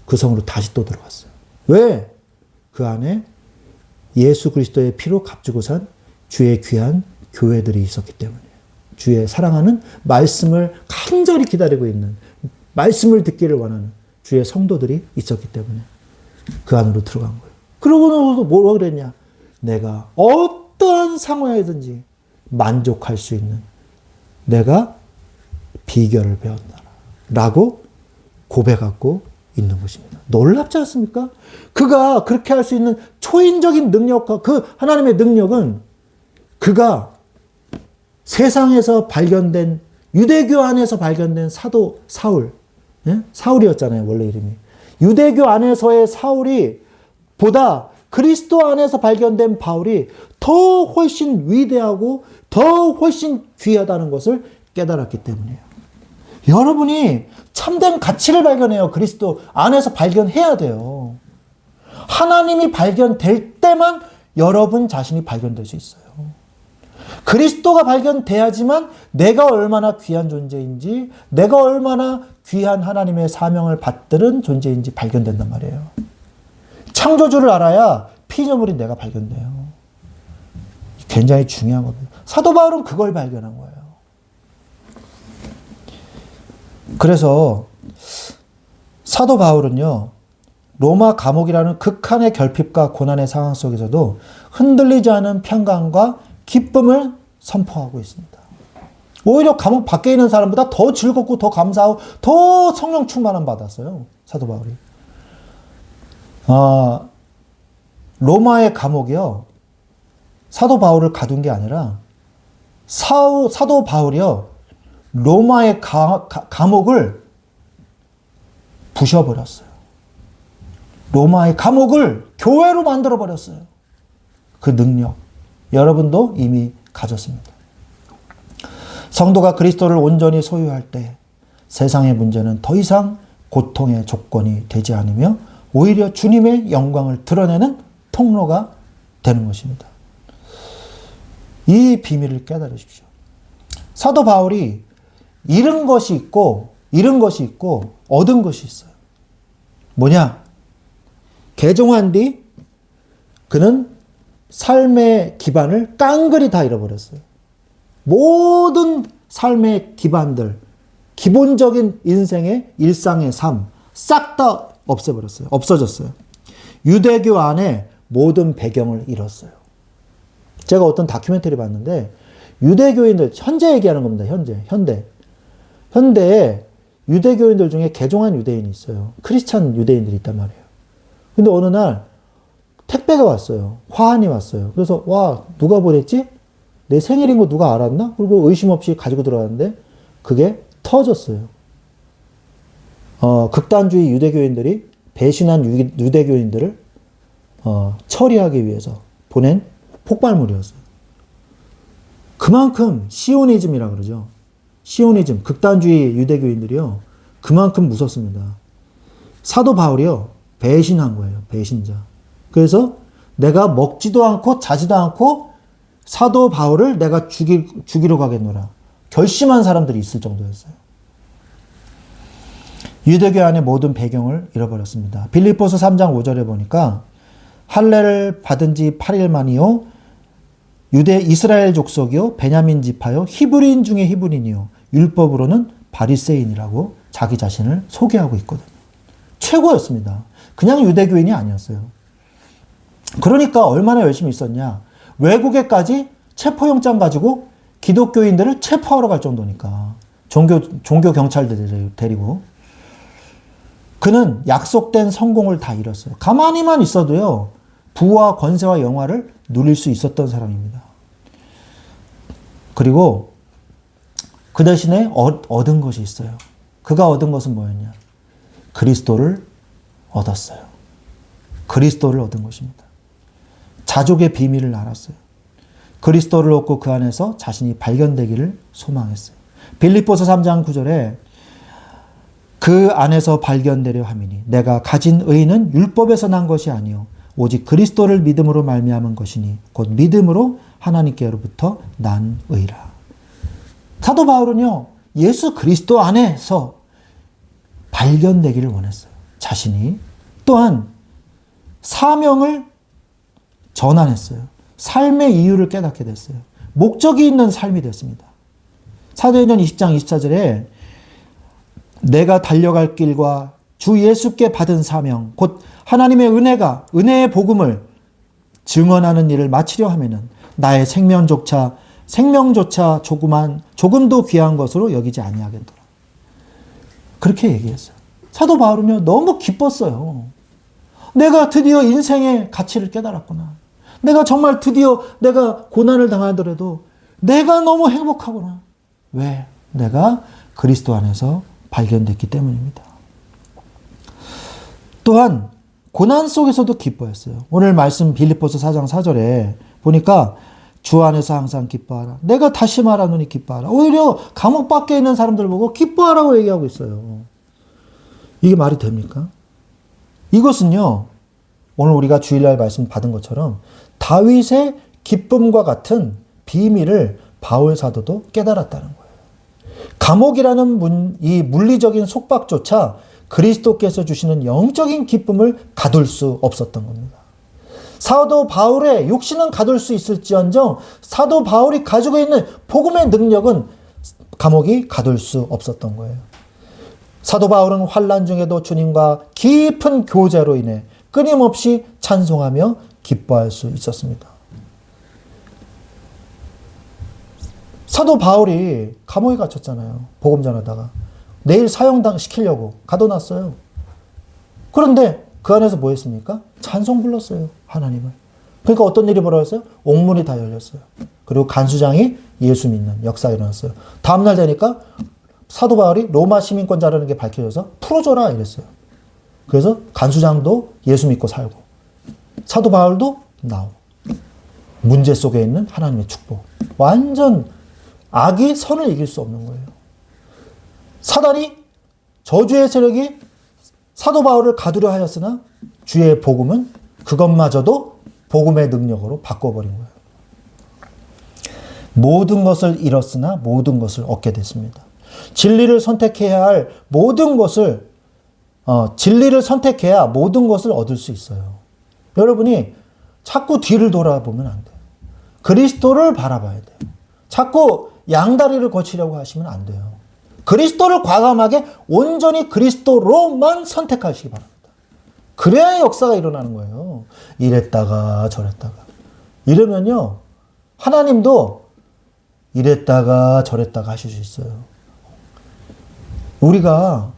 Speaker 1: 그 성으로 다시 또 들어갔어요. 왜? 그 안에 예수 그리스도의 피로 값주고 산 주의 귀한 교회들이 있었기 때문이에요. 주의 사랑하는 말씀을 간절히 기다리고 있는, 말씀을 듣기를 원하는 주의 성도들이 있었기 때문에 그 안으로 들어간 거예요. 그러고 뭐라 그랬냐? 내가 어떠한 상황이든지 만족할 수 있는 내가 비결을 배웠다 라고 고백하고 있는 것입니다. 놀랍지 않습니까? 그가 그렇게 할 수 있는 초인적인 능력과 그 하나님의 능력은 그가 세상에서 발견된, 유대교 안에서 발견된 사도 사울, 사울이었잖아요, 원래 이름이. 유대교 안에서의 사울이 보다 그리스도 안에서 발견된 바울이 더 훨씬 위대하고 더 훨씬 귀하다는 것을 깨달았기 때문이에요. 여러분이 참된 가치를 발견해요. 그리스도 안에서 발견해야 돼요. 하나님이 발견될 때만 여러분 자신이 발견될 수 있어요. 그리스도가 발견돼야지만 내가 얼마나 귀한 존재인지, 내가 얼마나 귀한 하나님의 사명을 받들은 존재인지 발견된단 말이에요. 창조주를 알아야 피조물인 내가 발견돼요. 굉장히 중요한 겁니다. 사도 바울은 그걸 발견한 거예요. 그래서 사도 바울은요, 로마 감옥이라는 극한의 결핍과 고난의 상황 속에서도 흔들리지 않은 평강과 기쁨을 선포하고 있습니다. 오히려 감옥 밖에 있는 사람보다 더 즐겁고 더 감사하고 더 성령 충만함 받았어요, 사도 바울이. 로마의 감옥이요, 사도 바울을 가둔 게 아니라 사도 바울이요, 로마의 감옥을 부셔버렸어요. 로마의 감옥을 교회로 만들어버렸어요. 그 능력 여러분도 이미 가졌습니다. 성도가 그리스도를 온전히 소유할 때 세상의 문제는 더 이상 고통의 조건이 되지 않으며 오히려 주님의 영광을 드러내는 통로가 되는 것입니다. 이 비밀을 깨달으십시오. 사도 바울이 잃은 것이 있고 얻은 것이 있어요. 뭐냐? 개종한 뒤 그는 삶의 기반을 깡그리 다 잃어버렸어요. 모든 삶의 기반들, 기본적인 인생의 일상의 삶, 싹 다 없애버렸어요. 없어졌어요. 유대교 안에 모든 배경을 잃었어요. 제가 어떤 다큐멘터리 봤는데, 유대교인들, 현재 얘기하는 겁니다. 현대에 유대교인들 중에 개종한 유대인이 있어요. 크리스찬 유대인들이 있단 말이에요. 근데 어느 날 택배가 왔어요. 화환이 왔어요. 그래서 와, 누가 보냈지? 내 생일인 거 누가 알았나? 그리고 의심 없이 가지고 들어왔는데 그게 터졌어요. 극단주의 유대교인들이 배신한 유대교인들을 처리하기 위해서 보낸 폭발물이었어요. 그만큼 시오니즘이라 그러죠. 시오니즘, 극단주의 유대교인들이요. 그만큼 무섭습니다. 사도 바울이요. 배신한 거예요. 배신자. 그래서 내가 먹지도 않고 자지도 않고 사도 바울을 내가 죽이러 가겠노라. 결심한 사람들이 있을 정도였어요. 유대교 안의 모든 배경을 잃어버렸습니다. 빌립보서 3장 5절에 보니까 할례를 받은 지 8일 만이요. 이스라엘 족속이요. 베냐민 지파요. 히브리인 중에 히브리인이요. 율법으로는 바리새인이라고 자기 자신을 소개하고 있거든요. 최고였습니다. 그냥 유대교인이 아니었어요. 그러니까 얼마나 열심히 있었냐. 외국에까지 체포영장 가지고 기독교인들을 체포하러 갈 정도니까. 종교 경찰들 데리고. 그는 약속된 성공을 다 잃었어요. 가만히만 있어도요. 부와 권세와 영화를 누릴 수 있었던 사람입니다. 그리고 그 대신에 얻은 것이 있어요. 그가 얻은 것은 뭐였냐? 그리스도를 얻었어요. 그리스도를 얻은 것입니다. 자족의 비밀을 알았어요. 그리스도를 얻고 그 안에서 자신이 발견되기를 소망했어요. 빌립보서 3장 9절에 그 안에서 발견되려 함이니 내가 가진 의는 율법에서 난 것이 아니요 오직 그리스도를 믿음으로 말미암은 것이니 곧 믿음으로 하나님께로부터 난 의라. 사도 바울은요. 예수 그리스도 안에서 발견되기를 원했어요. 자신이. 또한 사명을 전환했어요. 삶의 이유를 깨닫게 됐어요. 목적이 있는 삶이 됐습니다. 사도행전 20장 24절에 내가 달려갈 길과 주 예수께 받은 사명 곧 하나님의 은혜의 복음을 증언하는 일을 마치려 하면은 나의 생명조차 조금도 귀한 것으로 여기지 아니하겠더라. 그렇게 얘기했어요. 사도 바울은요 너무 기뻤어요. 내가 드디어 인생의 가치를 깨달았구나. 내가 정말 드디어 내가 고난을 당하더라도 내가 너무 행복하구나. 왜? 내가 그리스도 안에서 발견됐기 때문입니다. 또한 고난 속에서도 기뻐했어요. 오늘 말씀 빌립보서 4장 4절에 보니까 주 안에서 항상 기뻐하라. 내가 다시 말하노니 기뻐하라. 오히려 감옥 밖에 있는 사람들 보고 기뻐하라고 얘기하고 있어요. 이게 말이 됩니까? 이것은요. 오늘 우리가 주일날 말씀 받은 것처럼 다윗의 기쁨과 같은 비밀을 바울 사도도 깨달았다는 거예요. 감옥이라는 이 물리적인 속박조차 그리스도께서 주시는 영적인 기쁨을 가둘 수 없었던 겁니다. 사도 바울의 육신은 가둘 수 있을지언정 사도 바울이 가지고 있는 복음의 능력은 감옥이 가둘 수 없었던 거예요. 사도 바울은 환난 중에도 주님과 깊은 교제로 인해 끊임없이 찬송하며 기뻐할 수 있었습니다. 사도 바울이 감옥에 갇혔잖아요. 복음 전하다가. 내일 사형당 시키려고 가둬놨어요. 그런데 그 안에서 뭐 했습니까? 찬송 불렀어요. 하나님을. 그러니까 어떤 일이 벌어졌어요? 옥문이 다 열렸어요. 그리고 간수장이 예수 믿는 역사가 일어났어요. 다음날 되니까 사도 바울이 로마 시민권자라는 게 밝혀져서 풀어줘라 이랬어요. 그래서 간수장도 예수 믿고 살고 사도 바울도 나오고 문제 속에 있는 하나님의 축복. 완전 악이 선을 이길 수 없는 거예요. 사단이 저주의 세력이 사도 바울을 가두려 하였으나 주의 복음은 그것마저도 복음의 능력으로 바꿔버린 거예요. 모든 것을 잃었으나 모든 것을 얻게 됐습니다. 진리를 선택해야 할 모든 것을 진리를 선택해야 모든 것을 얻을 수 있어요. 여러분이 자꾸 뒤를 돌아보면 안 돼요. 그리스도를 바라봐야 돼요. 자꾸 양다리를 거치려고 하시면 안 돼요. 그리스도를 과감하게 온전히 그리스도로만 선택하시기 바랍니다. 그래야 역사가 일어나는 거예요. 이랬다가 저랬다가. 이러면요, 하나님도 이랬다가 저랬다가 하실 수 있어요. 우리가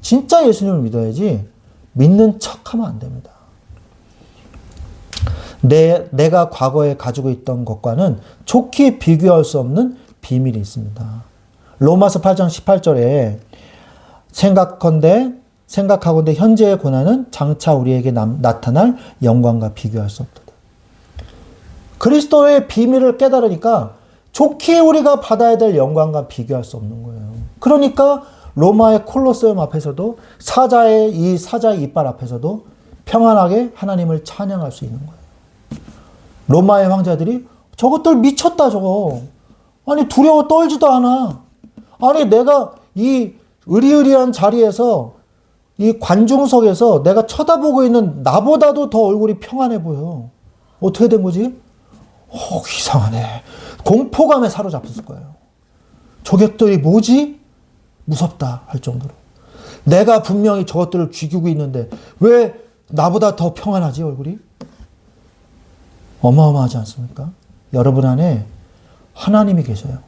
Speaker 1: 진짜 예수님을 믿어야지 믿는 척하면 안 됩니다. 내가 과거에 가지고 있던 것과는 좋게 비교할 수 없는 비밀이 있습니다. 로마서 8장 18절에 생각하건대 현재의 고난은 장차 우리에게 나타날 영광과 비교할 수 없다. 그리스도의 비밀을 깨달으니까 좋게 우리가 받아야 될 영광과 비교할 수 없는 거예요. 그러니까 로마의 콜로세움 앞에서도 이 사자의 이빨 앞에서도 평안하게 하나님을 찬양할 수 있는 거예요. 로마의 황제들이 저것들 미쳤다 저거. 아니 두려워 떨지도 않아. 아니 내가 이 으리으리한 자리에서 이 관중석에서 내가 쳐다보고 있는 나보다도 더 얼굴이 평안해 보여. 어떻게 된 거지? 이상하네. 공포감에 사로잡혔을 거예요. 저격들이 뭐지? 무섭다 할 정도로. 내가 분명히 저것들을 죽이고 있는데 왜 나보다 더 평안하지 얼굴이? 어마어마하지 않습니까? 여러분 안에 하나님이 계셔요.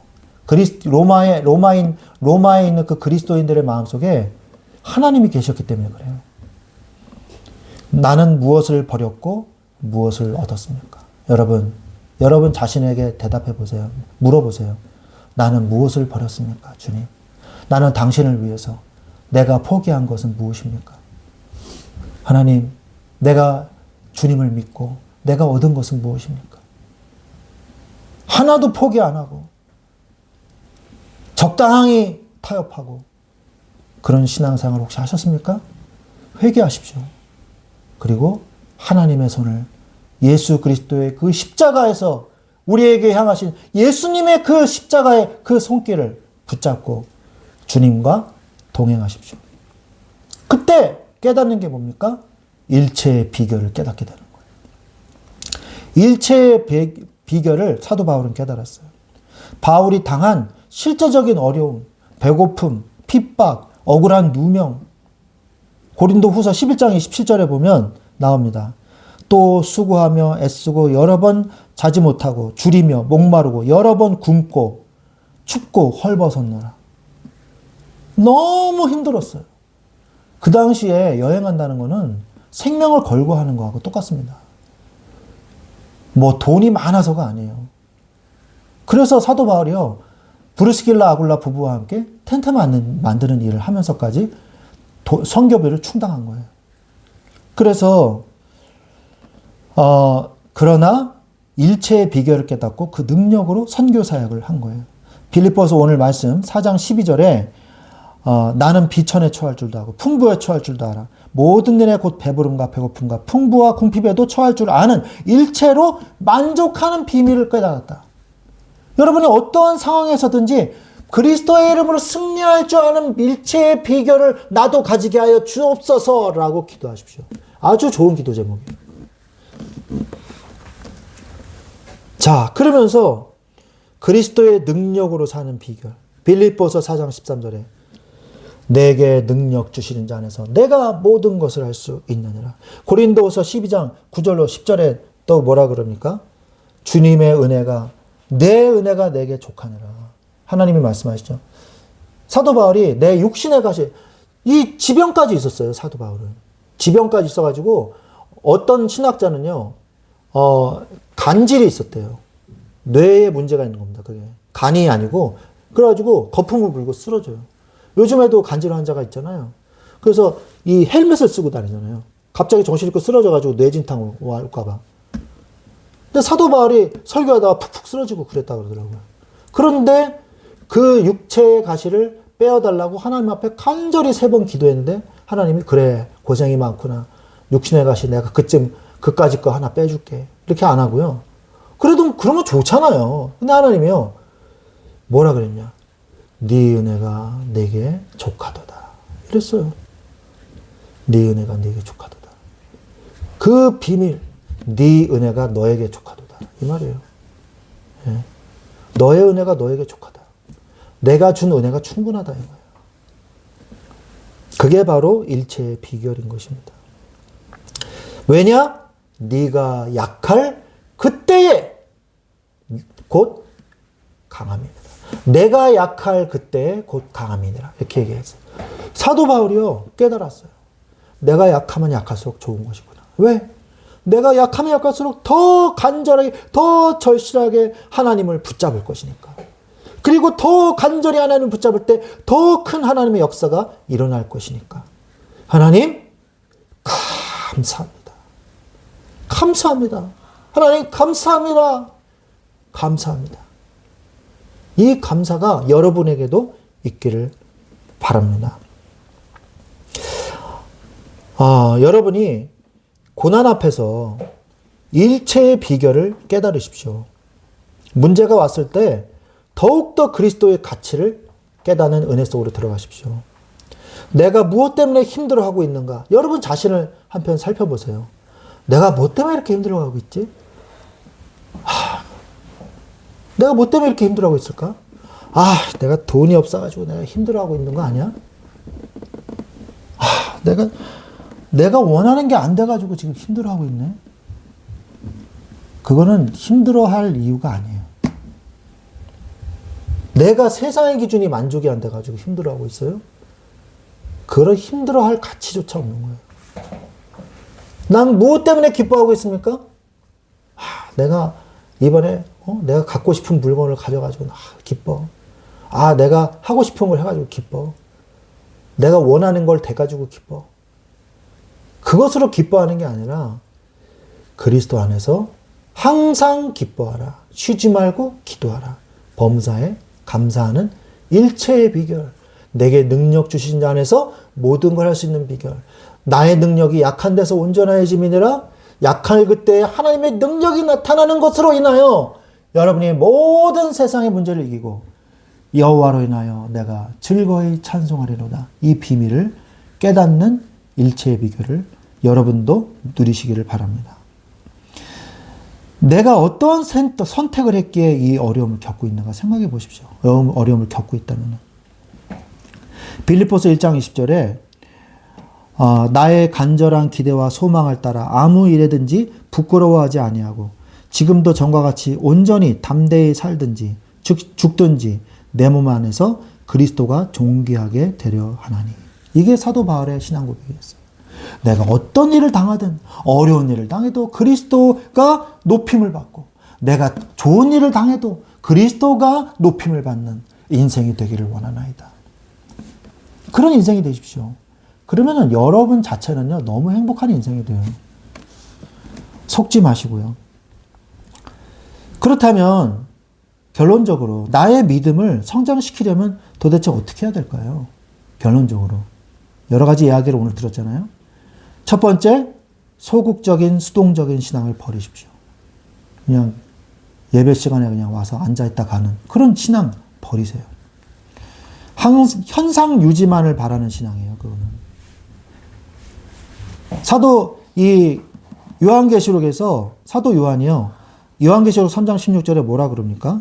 Speaker 1: 로마에 있는 그 그리스도인들의 마음속에 하나님이 계셨기 때문에 그래요. 나는 무엇을 버렸고 무엇을 얻었습니까? 여러분 자신에게 대답해 보세요. 물어보세요. 나는 무엇을 버렸습니까? 주님. 나는 당신을 위해서 내가 포기한 것은 무엇입니까? 하나님, 내가 주님을 믿고 내가 얻은 것은 무엇입니까? 하나도 포기 안 하고 적당히 타협하고 그런 신앙생활 혹시 하셨습니까? 회개하십시오. 그리고 하나님의 손을 예수 그리스도의 그 십자가에서 우리에게 향하신 예수님의 그 십자가의 그 손길을 붙잡고 주님과 동행하십시오. 그때 깨닫는 게 뭡니까? 일체의 비결을 깨닫게 되는 거예요. 일체의 비결을 사도 바울은 깨달았어요. 바울이 당한 실제적인 어려움, 배고픔, 핍박, 억울한 누명. 고린도후서 11장 27절에 보면 나옵니다. 또 수고하며 애쓰고 여러 번 자지 못하고 줄이며 목마르고 여러 번 굶고 춥고 헐벗었노라. 너무 힘들었어요. 그 당시에 여행한다는 거는 생명을 걸고 하는 거하고 똑같습니다. 뭐 돈이 많아서가 아니에요. 그래서 사도 바울이요, 브루스길라 아굴라 부부와 함께 텐트 만드는 일을 하면서까지 선교비를 충당한 거예요. 그래서 그러나 일체의 비결을 깨닫고 그 능력으로 선교 사역을 한 거예요. 빌립보서 오늘 말씀 4장 12절에 나는 비천에 처할 줄도 알고 풍부에 처할 줄도 알아. 모든 일에 곧 배부름과 배고픔과 풍부와 궁핍에도 처할 줄 아는 일체로 만족하는 비밀을 깨달았다. 여러분이 어떠한 상황에서든지 그리스도의 이름으로 승리할 줄 아는 일체의 비결을 나도 가지게 하여 주옵소서라고 기도하십시오. 아주 좋은 기도 제목이에요. 자, 그러면서 그리스도의 능력으로 사는 비결. 빌립보서 4장 13절에 내게 능력 주시는 자 안에서 내가 모든 것을 할 수 있느니라. 고린도서 12장 9절로 10절에 또 뭐라 그럽니까? 주님의 은혜가 내 은혜가 내게 족하니라. 하나님이 말씀하시죠. 사도 바울이 내 육신의 가시, 이 지병까지 있었어요. 사도 바울은 지병까지 있어가지고 어떤 신학자는요, 간질이 있었대요. 뇌에 문제가 있는 겁니다. 그게 간이 아니고, 그래가지고 거품을 불고 쓰러져요. 요즘에도 간질 환자가 있잖아요. 그래서 이 헬멧을 쓰고 다니잖아요. 갑자기 정신 잃고 쓰러져가지고 뇌진탕 올까봐. 근데 사도 바울이 설교하다가 푹푹 쓰러지고 그랬다 그러더라고요. 그런데 그 육체의 가시를 빼어달라고 하나님 앞에 간절히 3번 기도했는데 하나님이 그래 고생이 많구나. 육신의 가시 내가 그까짓 거 하나 빼줄게. 이렇게 안 하고요. 그래도 그러면 좋잖아요. 근데 하나님이요, 뭐라 그랬냐? 네 은혜가 내게 족하도다. 이랬어요. 네 은혜가 내게 족하도다. 그 비밀, 네 은혜가 너에게 족하도다. 이 말이에요. 예. 너의 은혜가 너에게 족하다. 내가 준 은혜가 충분하다 이거예요. 그게 바로 일체의 비결인 것입니다. 왜냐? 네가 약할 그때에 곧 강함이니라. 내가 약할 그때에 곧 강함이니라. 이렇게 얘기했어요. 사도 바울이요 깨달았어요. 내가 약하면 약할수록 좋은 것이구나. 왜? 내가 약하면 약할수록 더 간절하게, 더 절실하게 하나님을 붙잡을 것이니까. 그리고 더 간절히 하나님을 붙잡을 때 더 큰 하나님의 역사가 일어날 것이니까. 하나님, 감사합니다. 감사합니다. 하나님, 감사합니다. 감사합니다. 이 감사가 여러분에게도 있기를 바랍니다. 여러분이 고난 앞에서 일체의 비결을 깨달으십시오. 문제가 왔을 때 더욱더 그리스도의 가치를 깨닫는 은혜 속으로 들어가십시오. 내가 무엇 때문에 힘들어하고 있는가? 여러분 자신을 한편 살펴보세요. 내가 뭐 때문에 이렇게 힘들어하고 있지? 내가 뭐 때문에 이렇게 힘들어하고 있을까? 내가 돈이 없어가지고 내가 힘들어하고 있는 거 아니야? 내가 원하는 게 안 돼가지고 지금 힘들어하고 있네? 그거는 힘들어할 이유가 아니에요. 내가 세상의 기준이 만족이 안 돼가지고 힘들어하고 있어요? 그런 힘들어할 가치조차 없는 거예요. 난 무엇 때문에 기뻐하고 있습니까? 내가 이번에 내가 갖고 싶은 물건을 가져가지고 기뻐. 내가 하고 싶은 걸 해가지고 기뻐. 내가 원하는 걸 돼가지고 기뻐. 그것으로 기뻐하는 게 아니라 그리스도 안에서 항상 기뻐하라. 쉬지 말고 기도하라. 범사에 감사하는 일체의 비결. 내게 능력 주신 자 안에서 모든 걸 할 수 있는 비결. 나의 능력이 약한 데서 온전해짐이니라. 약할 그때 하나님의 능력이 나타나는 것으로 인하여 여러분이 모든 세상의 문제를 이기고 여호와로 인하여 내가 즐거이 찬송하리로다. 이 비밀을 깨닫는 일체의 비결을 여러분도 누리시기를 바랍니다. 내가 어떠한 선택을 했기에 이 어려움을 겪고 있는가 생각해 보십시오. 어려움을 겪고 있다면. 빌립보서 1장 20절에 나의 간절한 기대와 소망을 따라 아무 일에든지 부끄러워하지 아니하고 지금도 전과 같이 온전히 담대히 살든지 죽든지 내 몸 안에서 그리스도가 존귀하게 되려 하나니. 이게 사도 바울의 신앙 고백이었어요. 내가 어떤 일을 당하든 어려운 일을 당해도 그리스도가 높임을 받고 내가 좋은 일을 당해도 그리스도가 높임을 받는 인생이 되기를 원하나이다. 그런 인생이 되십시오. 그러면은 여러분 자체는요 너무 행복한 인생이 돼요. 속지 마시고요. 그렇다면 결론적으로 나의 믿음을 성장시키려면 도대체 어떻게 해야 될까요? 결론적으로 여러 가지 이야기를 오늘 들었잖아요. 첫 번째, 소극적인 수동적인 신앙을 버리십시오. 그냥 예배 시간에 그냥 와서 앉아있다 가는 그런 신앙 버리세요. 현상 유지만을 바라는 신앙이에요. 그거는. 요한계시록에서 사도 요한이요. 요한계시록 3장 16절에 뭐라 그럽니까?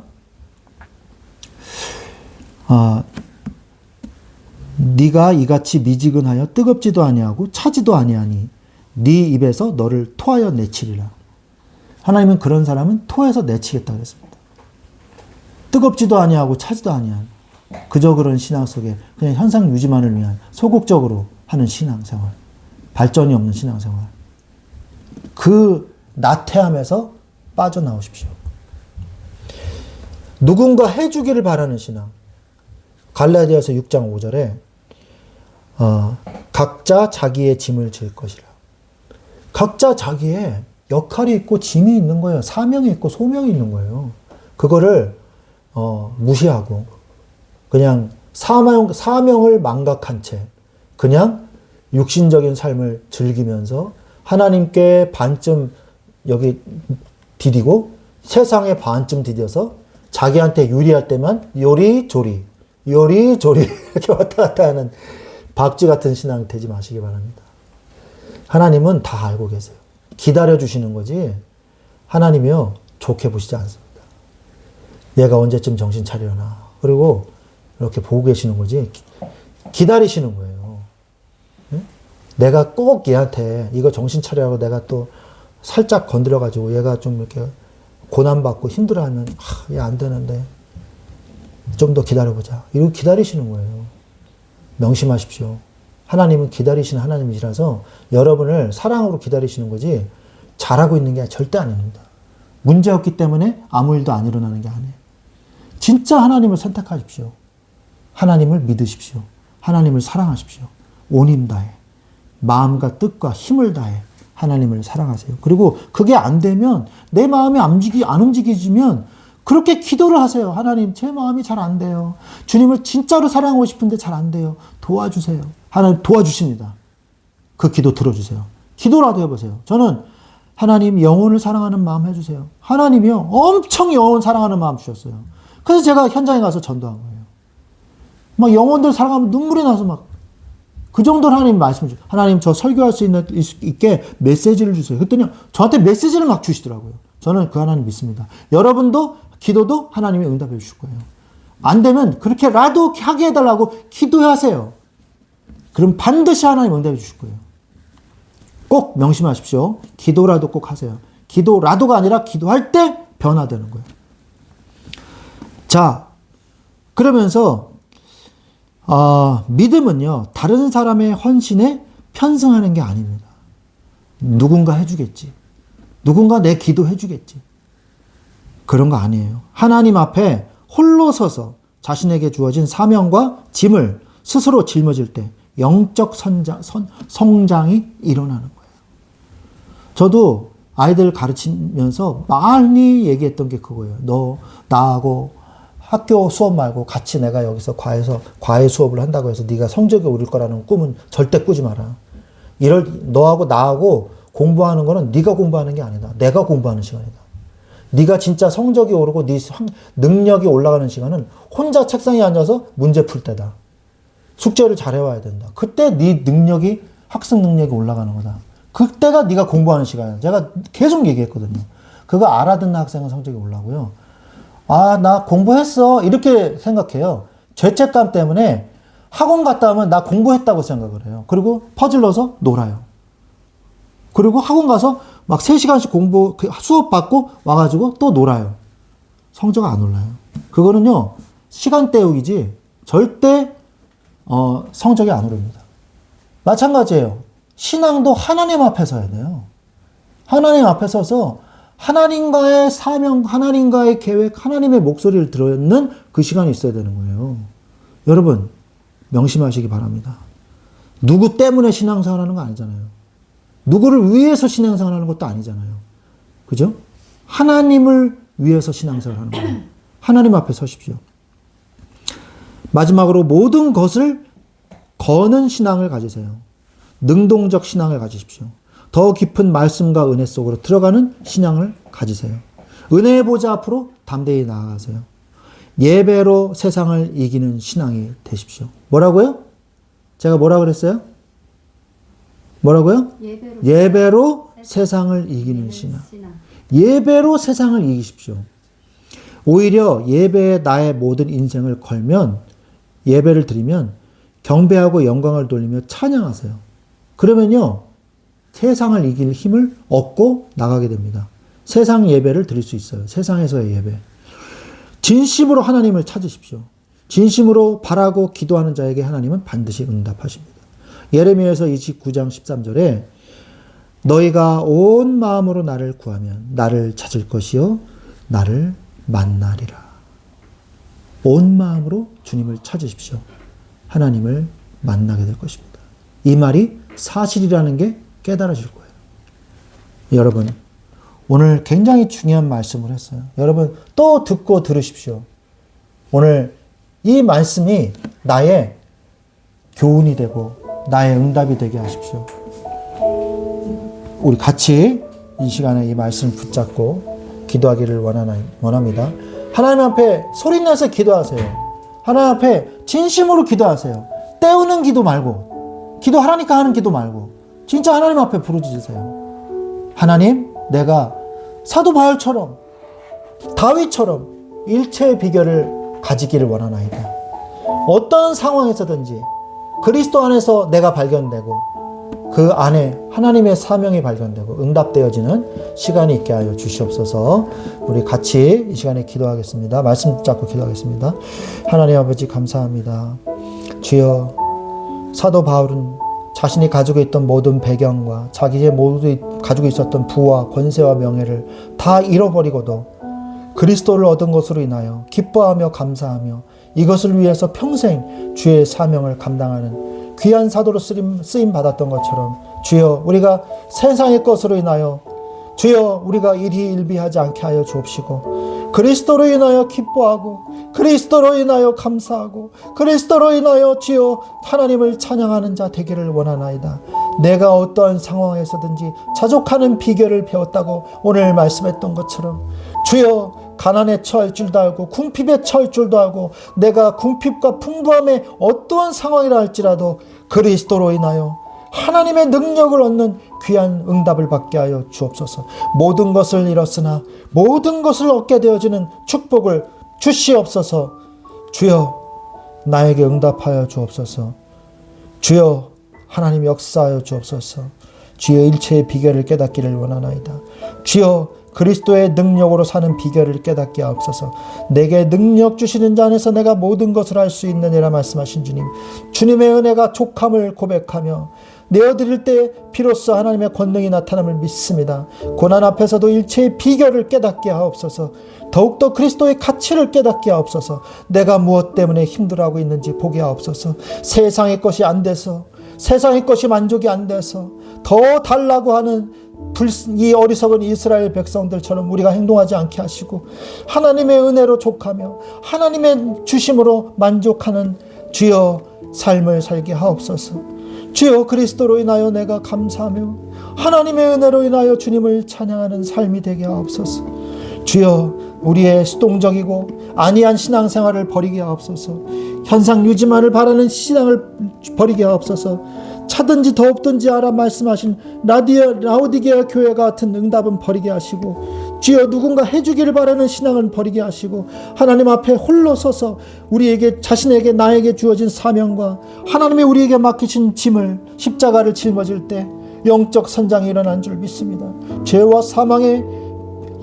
Speaker 1: 네가 이같이 미지근하여 뜨겁지도 아니하고 차지도 아니하니 네 입에서 너를 토하여 내치리라. 하나님은 그런 사람은 토해서 내치겠다 그랬습니다. 뜨겁지도 아니하고 차지도 아니한 그저 그런 신앙 속에 그냥 현상 유지만을 위한 소극적으로 하는 신앙생활, 발전이 없는 신앙생활, 그 나태함에서 빠져나오십시오. 누군가 해주기를 바라는 신앙. 갈라디아서 6장 5절에 각자 자기의 짐을 질 것이라. 각자 자기의 역할이 있고 짐이 있는 거예요. 사명이 있고 소명이 있는 거예요. 그거를 무시하고 그냥 사명을 망각한 채 그냥 육신적인 삶을 즐기면서 하나님께 반쯤 여기 디디고 세상에 반쯤 디뎌서 자기한테 유리할 때만 요리조리 이렇게 왔다 갔다 하는 박쥐 같은 신앙이 되지 마시기 바랍니다. 하나님은 다 알고 계세요. 기다려 주시는 거지 하나님이요 좋게 보시지 않습니다. 얘가 언제쯤 정신 차려나. 그리고 이렇게 보고 계시는 거지 기다리시는 거예요. 응? 내가 꼭 얘한테 이거 정신 차려하고 내가 또 살짝 건드려가지고 얘가 좀 이렇게 고난받고 힘들어하면 얘 안 되는데 좀 더 기다려보자. 이러고 기다리시는 거예요. 명심하십시오. 하나님은 기다리시는 하나님이시라서 여러분을 사랑으로 기다리시는 거지 잘하고 있는 게 절대 아닙니다. 문제 없기 때문에 아무 일도 안 일어나는 게 아니에요. 진짜 하나님을 선택하십시오. 하나님을 믿으십시오. 하나님을 사랑하십시오. 온 힘 다해. 마음과 뜻과 힘을 다해 하나님을 사랑하세요. 그리고 그게 안 되면 내 마음이 안 움직이지면 그렇게 기도를 하세요. 하나님, 제 마음이 잘 안 돼요. 주님을 진짜로 사랑하고 싶은데 잘 안 돼요. 도와주세요. 하나님 도와주십니다. 그 기도 들어주세요. 기도라도 해보세요. 저는 하나님 영혼을 사랑하는 마음 해주세요. 하나님이요. 엄청 영혼 사랑하는 마음 주셨어요. 그래서 제가 현장에 가서 전도한 거예요. 막 영혼들 사랑하면 눈물이 나서 막 그 정도로 하나님 말씀을 주세요. 하나님 저 설교할 수 있게 메시지를 주세요. 그랬더니 저한테 메시지를 막 주시더라고요. 저는 그 하나님 믿습니다. 여러분도 기도도 하나님이 응답해 주실 거예요. 안 되면 그렇게라도 하게 해달라고 기도하세요. 그럼 반드시 하나님 응답해 주실 거예요. 꼭 명심하십시오. 기도라도 꼭 하세요. 기도라도가 아니라 기도할 때 변화되는 거예요. 자, 그러면서 믿음은요, 다른 사람의 헌신에 편승하는 게 아닙니다. 누군가 해주겠지. 누군가 내 기도 해주겠지. 그런 거 아니에요. 하나님 앞에 홀로 서서 자신에게 주어진 사명과 짐을 스스로 짊어질 때 영적 성장이 일어나는 거예요. 저도 아이들 가르치면서 많이 얘기했던 게 그거예요. 너 나하고 학교 수업 말고 같이 내가 여기서 과외 수업을 한다고 해서 네가 성적이 오를 거라는 꿈은 절대 꾸지 마라. 너하고 나하고 공부하는 거는 네가 공부하는 게 아니다. 내가 공부하는 시간이다. 네가 진짜 성적이 오르고 네 능력이 올라가는 시간은 혼자 책상에 앉아서 문제 풀 때다. 숙제를 잘해와야 된다. 그때 네 능력이 학습 능력이 올라가는 거다. 그때가 네가 공부하는 시간이다. 제가 계속 얘기했거든요. 그거 알아듣는 학생은 성적이 올라가고요. 나 공부했어. 이렇게 생각해요. 죄책감 때문에 학원 갔다 오면 나 공부했다고 생각을 해요. 그리고 퍼즐러서 놀아요. 그리고 학원 가서 막 3시간씩 수업 받고 와가지고 또 놀아요. 성적 안 올라요. 그거는요, 시간 때우기지 절대, 성적이 안 오릅니다. 마찬가지예요. 신앙도 하나님 앞에 서야 돼요. 하나님 앞에 서서 하나님과의 사명, 하나님과의 계획, 하나님의 목소리를 들어듣는 그 시간이 있어야 되는 거예요. 여러분, 명심하시기 바랍니다. 누구 때문에 신앙생활 하는 거 아니잖아요. 누구를 위해서 신앙생활 하는 것도 아니잖아요. 그죠? 하나님을 위해서 신앙생활 하는 거예요. 하나님 앞에 서십시오. 마지막으로 모든 것을 거는 신앙을 가지세요. 능동적 신앙을 가지십시오. 더 깊은 말씀과 은혜 속으로 들어가는 신앙을 가지세요. 은혜의 보좌 앞으로 담대히 나아가세요. 예배로 세상을 이기는 신앙이 되십시오. 뭐라고요? 제가 뭐라 그랬어요? 뭐라고요? 예배로 세상을 이기는 신앙. 예배로 세상을 이기십시오. 오히려 예배에 나의 모든 인생을 걸면, 예배를 드리면 경배하고 영광을 돌리며 찬양하세요. 그러면요, 세상을 이길 힘을 얻고 나가게 됩니다. 세상 예배를 드릴 수 있어요. 세상에서의 예배. 진심으로 하나님을 찾으십시오. 진심으로 바라고 기도하는 자에게 하나님은 반드시 응답하십니다. 예레미야에서 29장 13절에 너희가 온 마음으로 나를 구하면 나를 찾을 것이요 나를 만나리라. 온 마음으로 주님을 찾으십시오. 하나님을 만나게 될 것입니다. 이 말이 사실이라는 게 깨달아질 거예요. 여러분, 오늘 굉장히 중요한 말씀을 했어요. 여러분, 또 듣고 들으십시오. 오늘 이 말씀이 나의 교훈이 되고 나의 응답이 되게 하십시오. 우리 같이 이 시간에 이 말씀 붙잡고 기도하기를 원합니다. 하나님 앞에 소리내서 기도하세요. 하나님 앞에 진심으로 기도하세요. 때우는 기도 말고, 기도하라니까 하는 기도 말고, 진짜 하나님 앞에 부르짖으세요. 하나님, 내가 사도 바울처럼 다윗처럼 일체의 비결을 가지기를 원하나이다. 어떤 상황에서든지 그리스도 안에서 내가 발견되고 그 안에 하나님의 사명이 발견되고 응답되어지는 시간이 있게 하여 주시옵소서. 우리 같이 이 시간에 기도하겠습니다. 말씀 잡고 기도하겠습니다. 하나님 아버지 감사합니다. 주여, 사도 바울은 자신이 가지고 있던 모든 배경과 자기의 모두 가지고 있었던 부와 권세와 명예를 다 잃어버리고도 그리스도를 얻은 것으로 인하여 기뻐하며 감사하며 이것을 위해서 평생 주의 사명을 감당하는 귀한 사도로 쓰임 받았던 것처럼 주여, 우리가 세상의 것으로 인하여 주여 우리가 일희일비하지 않게 하여 주옵시고 그리스도로 인하여 기뻐하고 그리스도로 인하여 감사하고 그리스도로 인하여 주여 하나님을 찬양하는 자 되기를 원하나이다. 내가 어떠한 상황에서든지 자족하는 비결을 배웠다고 오늘 말씀했던 것처럼 주여, 가난에 처할 줄도 알고 궁핍에 처할 줄도 알고 내가 궁핍과 풍부함의 어떠한 상황이라 할지라도 그리스도로 인하여 하나님의 능력을 얻는 귀한 응답을 받게 하여 주옵소서. 모든 것을 잃었으나 모든 것을 얻게 되어지는 축복을 주시옵소서. 주여, 나에게 응답하여 주옵소서. 주여, 하나님 역사하여 주옵소서. 주여, 일체의 비결을 깨닫기를 원하나이다. 주여, 그리스도의 능력으로 사는 비결을 깨닫게 하옵소서. 내게 능력 주시는 자 안에서 내가 모든 것을 할 수 있느니라 말씀하신 주님, 주님의 은혜가 족함을 고백하며 내어드릴 때 비로소 하나님의 권능이 나타남을 믿습니다. 고난 앞에서도 일체의 비결을 깨닫게 하옵소서. 더욱더 그리스도의 가치를 깨닫게 하옵소서. 내가 무엇 때문에 힘들어하고 있는지 보게 하옵소서. 세상의 것이 안 돼서, 세상의 것이 만족이 안 돼서 더 달라고 하는 이 어리석은 이스라엘 백성들처럼 우리가 행동하지 않게 하시고 하나님의 은혜로 족하며 하나님의 주심으로 만족하는 주여 삶을 살게 하옵소서. 주여, 그리스도로 인하여 내가 감사하며 하나님의 은혜로 인하여 주님을 찬양하는 삶이 되게 하옵소서. 주여, 우리의 수동적이고 아니한 신앙생활을 버리게 하옵소서. 현상 유지만을 바라는 신앙을 버리게 하옵소서. 차든지 더없든지 알아 말씀하신 라오디게아 교회 같은 응답은 버리게 하시고 주여, 누군가 해주기를 바라는 신앙은 버리게 하시고 하나님 앞에 홀로 서서 우리에게 자신에게 나에게 주어진 사명과 하나님이 우리에게 맡기신 짐을 십자가를 짊어질 때 영적 선장이 일어난 줄 믿습니다. 죄와 사망의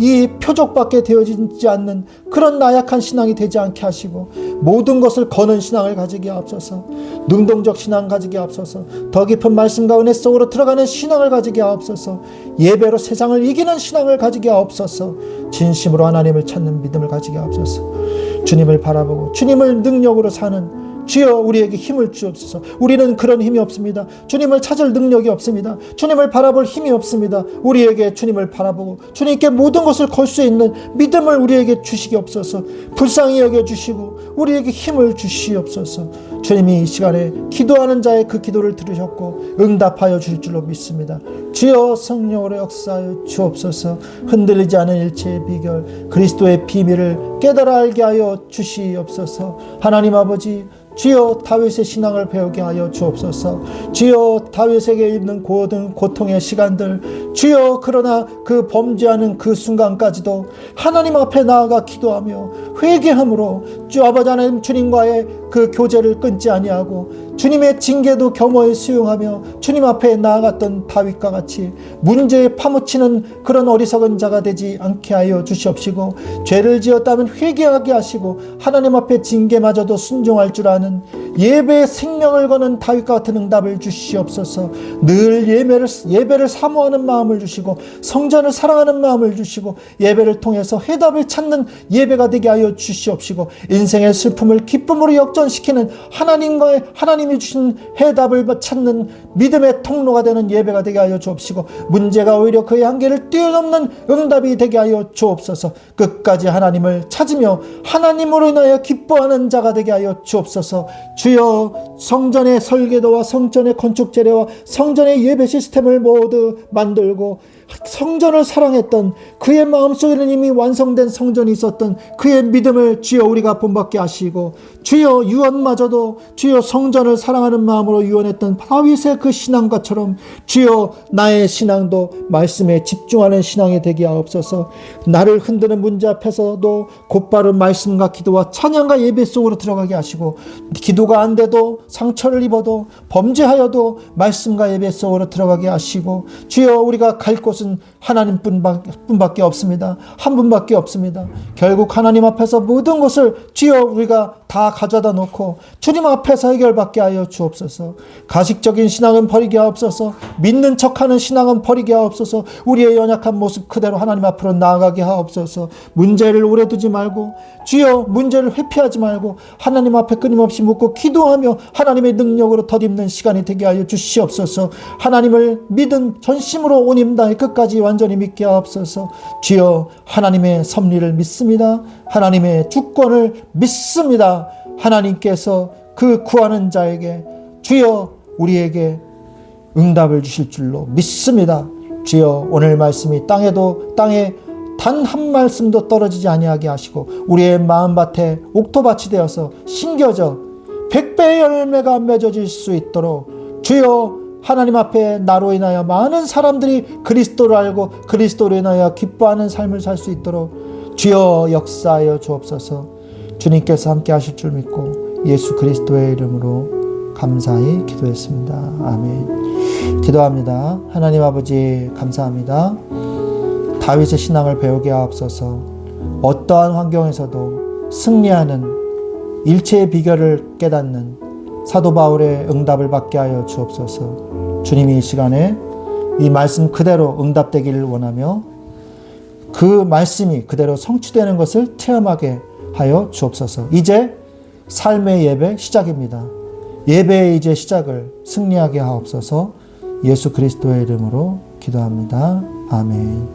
Speaker 1: 이 표적밖에 되어지지 않는 그런 나약한 신앙이 되지 않게 하시고 모든 것을 거는 신앙을 가지게 하옵소서. 능동적 신앙 가지게 하옵소서. 더 깊은 말씀과 은혜 속으로 들어가는 신앙을 가지게 하옵소서. 예배로 세상을 이기는 신앙을 가지게 하옵소서. 진심으로 하나님을 찾는 믿음을 가지게 하옵소서. 주님을 바라보고 주님을 능력으로 사는 주여, 우리에게 힘을 주옵소서. 우리는 그런 힘이 없습니다. 주님을 찾을 능력이 없습니다. 주님을 바라볼 힘이 없습니다. 우리에게 주님을 바라보고 주님께 모든 것을 걸 수 있는 믿음을 우리에게 주시옵소서. 불쌍히 여겨주시고 우리에게 힘을 주시옵소서. 주님이 이 시간에 기도하는 자의 그 기도를 들으셨고 응답하여 주실 줄로 믿습니다. 주여, 성령으로 역사하여 주옵소서. 흔들리지 않은 일체의 비결 그리스도의 비밀을 깨달아 알게 하여 주시옵소서. 하나님 아버지, 주여, 다윗의 신앙을 배우게 하여 주옵소서. 주여, 다윗에게 있는 모든 고통의 시간들 주여, 그러나 그 범죄하는 그 순간까지도 하나님 앞에 나아가 기도하며 회개함으로 주 아버지 하나님 주님과의 그 교제를 끊지 아니하고 주님의 징계도 겸허히 수용하며 주님 앞에 나아갔던 다윗과 같이 문제에 파묻히는 그런 어리석은 자가 되지 않게 하여 주시옵시고 죄를 지었다면 회개하게 하시고 하나님 앞에 징계마저도 순종할 줄 아는 예배의 생명을 거는 다윗과 같은 응답을 주시옵소서. 늘 예배를 사모하는 마음을 주시고 성전을 사랑하는 마음을 주시고 예배를 통해서 해답을 찾는 예배가 되게 하여 주시옵시고 인생의 슬픔을 기쁨으로 역전시키는 하나님이 주신 해답을 찾는 믿음의 통로가 되는 예배가 되게 하여 주옵시고 문제가 오히려 그의 한계를 뛰어넘는 응답이 되게 하여 주옵소서. 끝까지 하나님을 찾으며 하나님으로 인하여 기뻐하는 자가 되게 하여 주옵소서. 주여, 성전의 설계도와 성전의 건축 재료와 성전의 예배 시스템을 모두 만들고 성전을 사랑했던 그의 마음속에는 이미 완성된 성전이 있었던 그의 믿음을 주여 우리가 본받게 하시고, 주여 유언마저도 주여 성전을 사랑하는 마음으로 유언했던 다윗의 그 신앙과처럼 주여 나의 신앙도 말씀에 집중하는 신앙이 되게 하옵소서. 나를 흔드는 문제 앞에서도 곧바로 말씀과 기도와 찬양과 예배 속으로 들어가게 하시고, 기도가 안 돼도 상처를 입어도 범죄하여도 말씀과 예배 속으로 들어가게 하시고, 주여 우리가 갈 곳은 하나님뿐밖에 없습니다. 한 분밖에 없습니다. 결국 하나님 앞에서 모든 것을 주여 우리가 다 가져다 놓고 주님 앞에서 해결받게 하여 주옵소서. 가식적인 신앙은 버리게 하옵소서. 믿는 척하는 신앙은 버리게 하옵소서. 우리의 연약한 모습 그대로 하나님 앞으로 나아가게 하옵소서. 문제를 오래 두지 말고 주여 문제를 회피하지 말고 하나님 앞에 끊임없이 묻고 기도하며 하나님의 능력으로 덧입는 시간이 되게 하여 주시옵소서. 하나님을 믿은 전심으로 온 힘 다해 끝까지 완전히 믿게 하옵소서. 주여 하나님의 섭리를 믿습니다. 하나님의 주권을 믿습니다. 하나님께서 그 구하는 자에게 주여 우리에게 응답을 주실 줄로 믿습니다. 주여 오늘 말씀이 땅에 단 한 말씀도 떨어지지 아니하게 하시고 우리의 마음밭에 옥토밭이 되어서 심겨져 100배의 열매가 맺어질 수 있도록 주여 하나님 앞에 나로 인하여 많은 사람들이 그리스도를 알고 그리스도로 인하여 기뻐하는 삶을 살 수 있도록 주여 역사하여 주옵소서. 주님께서 함께 하실 줄 믿고 예수 그리스도의 이름으로 감사히 기도했습니다. 아멘. 기도합니다. 하나님 아버지 감사합니다. 다윗의 신앙을 배우게 하옵소서. 어떠한 환경에서도 승리하는 일체의 비결을 깨닫는 사도 바울의 응답을 받게 하여 주옵소서. 주님이 이 시간에 이 말씀 그대로 응답되기를 원하며 그 말씀이 그대로 성취되는 것을 체험하게 하여 주옵소서. 이제 삶의 예배 시작입니다. 예배의 이제 시작을 승리하게 하옵소서. 예수 그리스도의 이름으로 기도합니다. 아멘.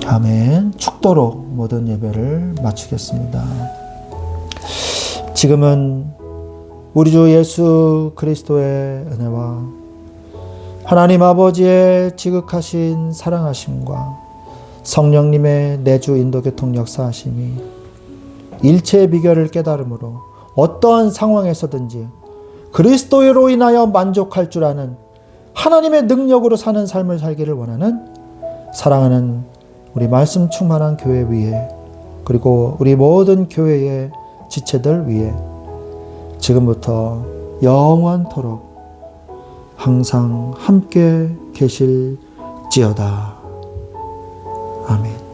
Speaker 1: 아멘. 축도로 모든 예배를 마치겠습니다. 지금은 우리 주 예수 그리스도의 은혜와 하나님 아버지의 지극하신 사랑하심과 성령님의 내주 인도교통 역사하심이 일체의 비결을 깨달음으로 어떠한 상황에서든지 그리스도로 인하여 만족할 줄 아는 하나님의 능력으로 사는 삶을 살기를 원하는 사랑하는 우리 말씀 충만한 교회 위에 그리고 우리 모든 교회의 지체들 위에 지금부터 영원토록 항상 함께 계실지어다. 아멘.